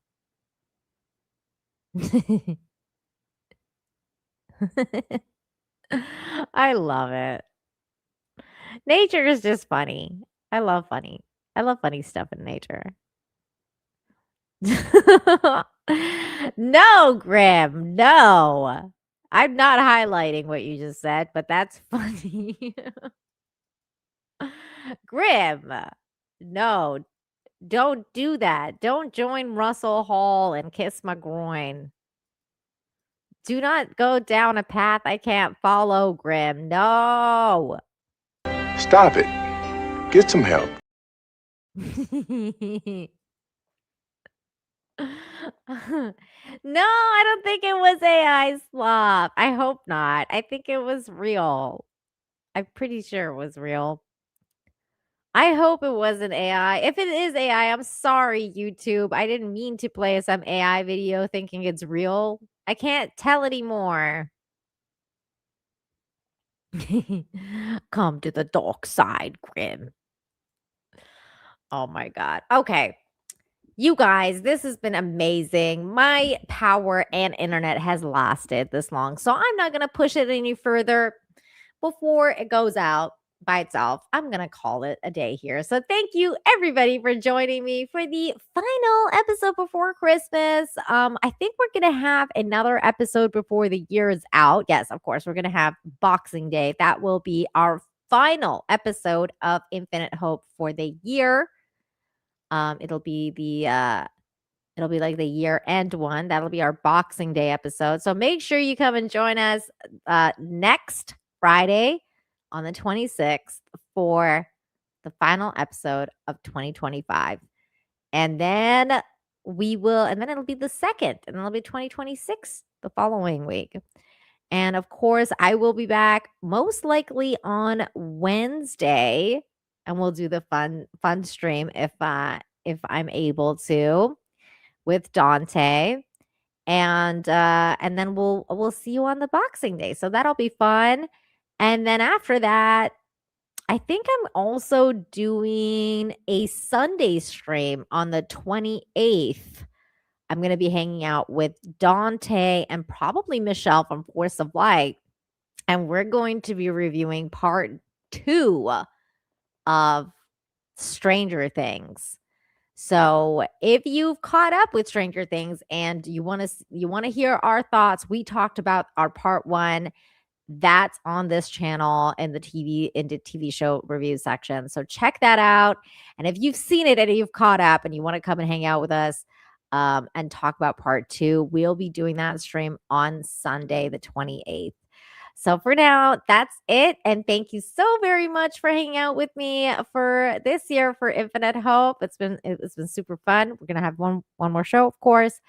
I love it. Nature is just funny. I love funny stuff in nature. No, Grim. No. I'm not highlighting what you just said, but that's funny. Grim. No, don't do that. Don't join Russell Hall and kiss my groin. Do not go down a path I can't follow, Grim. No. Stop it. Get some help. No, I don't think it was AI slop. I hope not. I think it was real. I'm pretty sure it was real. I hope it wasn't AI. If it is AI, I'm sorry, YouTube. I didn't mean to play some AI video thinking it's real. I can't tell anymore. Come to the dark side, Grim. Oh my God. Okay. You guys, this has been amazing. My power and internet has lasted this long, so I'm not going to push it any further. Before it goes out by itself, I'm going to call it a day here. So thank you everybody for joining me for the final episode before Christmas. I think we're going to have another episode before the year is out. Yes, of course, we're going to have Boxing Day. That will be our final episode of Infinite Hope for the year. It'll be like the year-end one. That'll be our Boxing Day episode. So make sure you come and join us next Friday on the 26th for the final episode of 2025. And then it'll be the 2nd, and it'll be 2026 the following week. And of course, I will be back most likely on Wednesday, and we'll do the fun stream if I'm able to with Dante. And then we'll see you on the Boxing Day. So that'll be fun. And then after that, I think I'm also doing a Sunday stream on the 28th. I'm going to be hanging out with Dante and probably Michelle from Force of Light. And we're going to be reviewing part 2 of Stranger Things. So if you've caught up with Stranger Things and you want to hear our thoughts, we talked about our part 1. That's on this channel in the TV show review section. So check that out. And if you've seen it and you've caught up and you want to come and hang out with us and talk about part 2, we'll be doing that stream on Sunday, the 28th. So for now, that's it. And thank you so very much for hanging out with me for this year for Infinite Hope. It's been super fun. We're gonna have one more show, of course,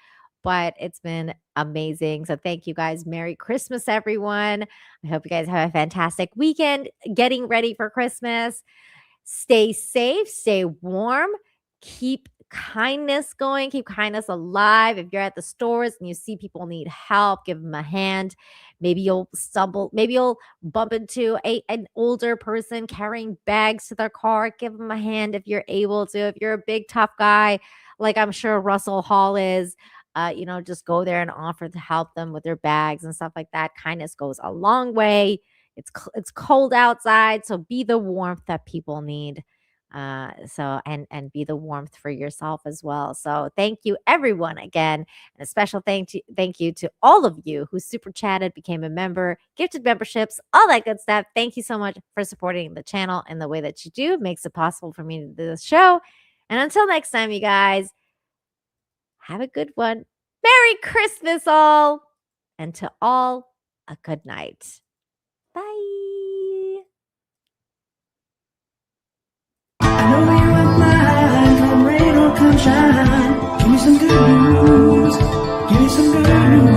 but it's been amazing. So thank you guys. Merry Christmas, everyone. I hope you guys have a fantastic weekend getting ready for Christmas. Stay safe, stay warm, keep kindness going, keep kindness alive. If you're at the stores and you see people need help, give them a hand. Maybe you'll bump into an older person carrying bags to their car. Give them a hand if you're able to. If you're a big tough guy, like I'm sure Russell Hall is, just go there and offer to help them with their bags and stuff like that. Kindness goes a long way. It's cold outside, so be the warmth that people need. And be the warmth for yourself as well. So thank you everyone again. And a special thank you to all of you who super chatted, became a member, gifted memberships, all that good stuff. Thank you so much for supporting the channel in the way that you do. It makes it possible for me to do this show. And until next time, you guys, have a good one. Merry Christmas all. And to all, a good night. Bye. Rain or sunshine, give me some good news. Give me some good news.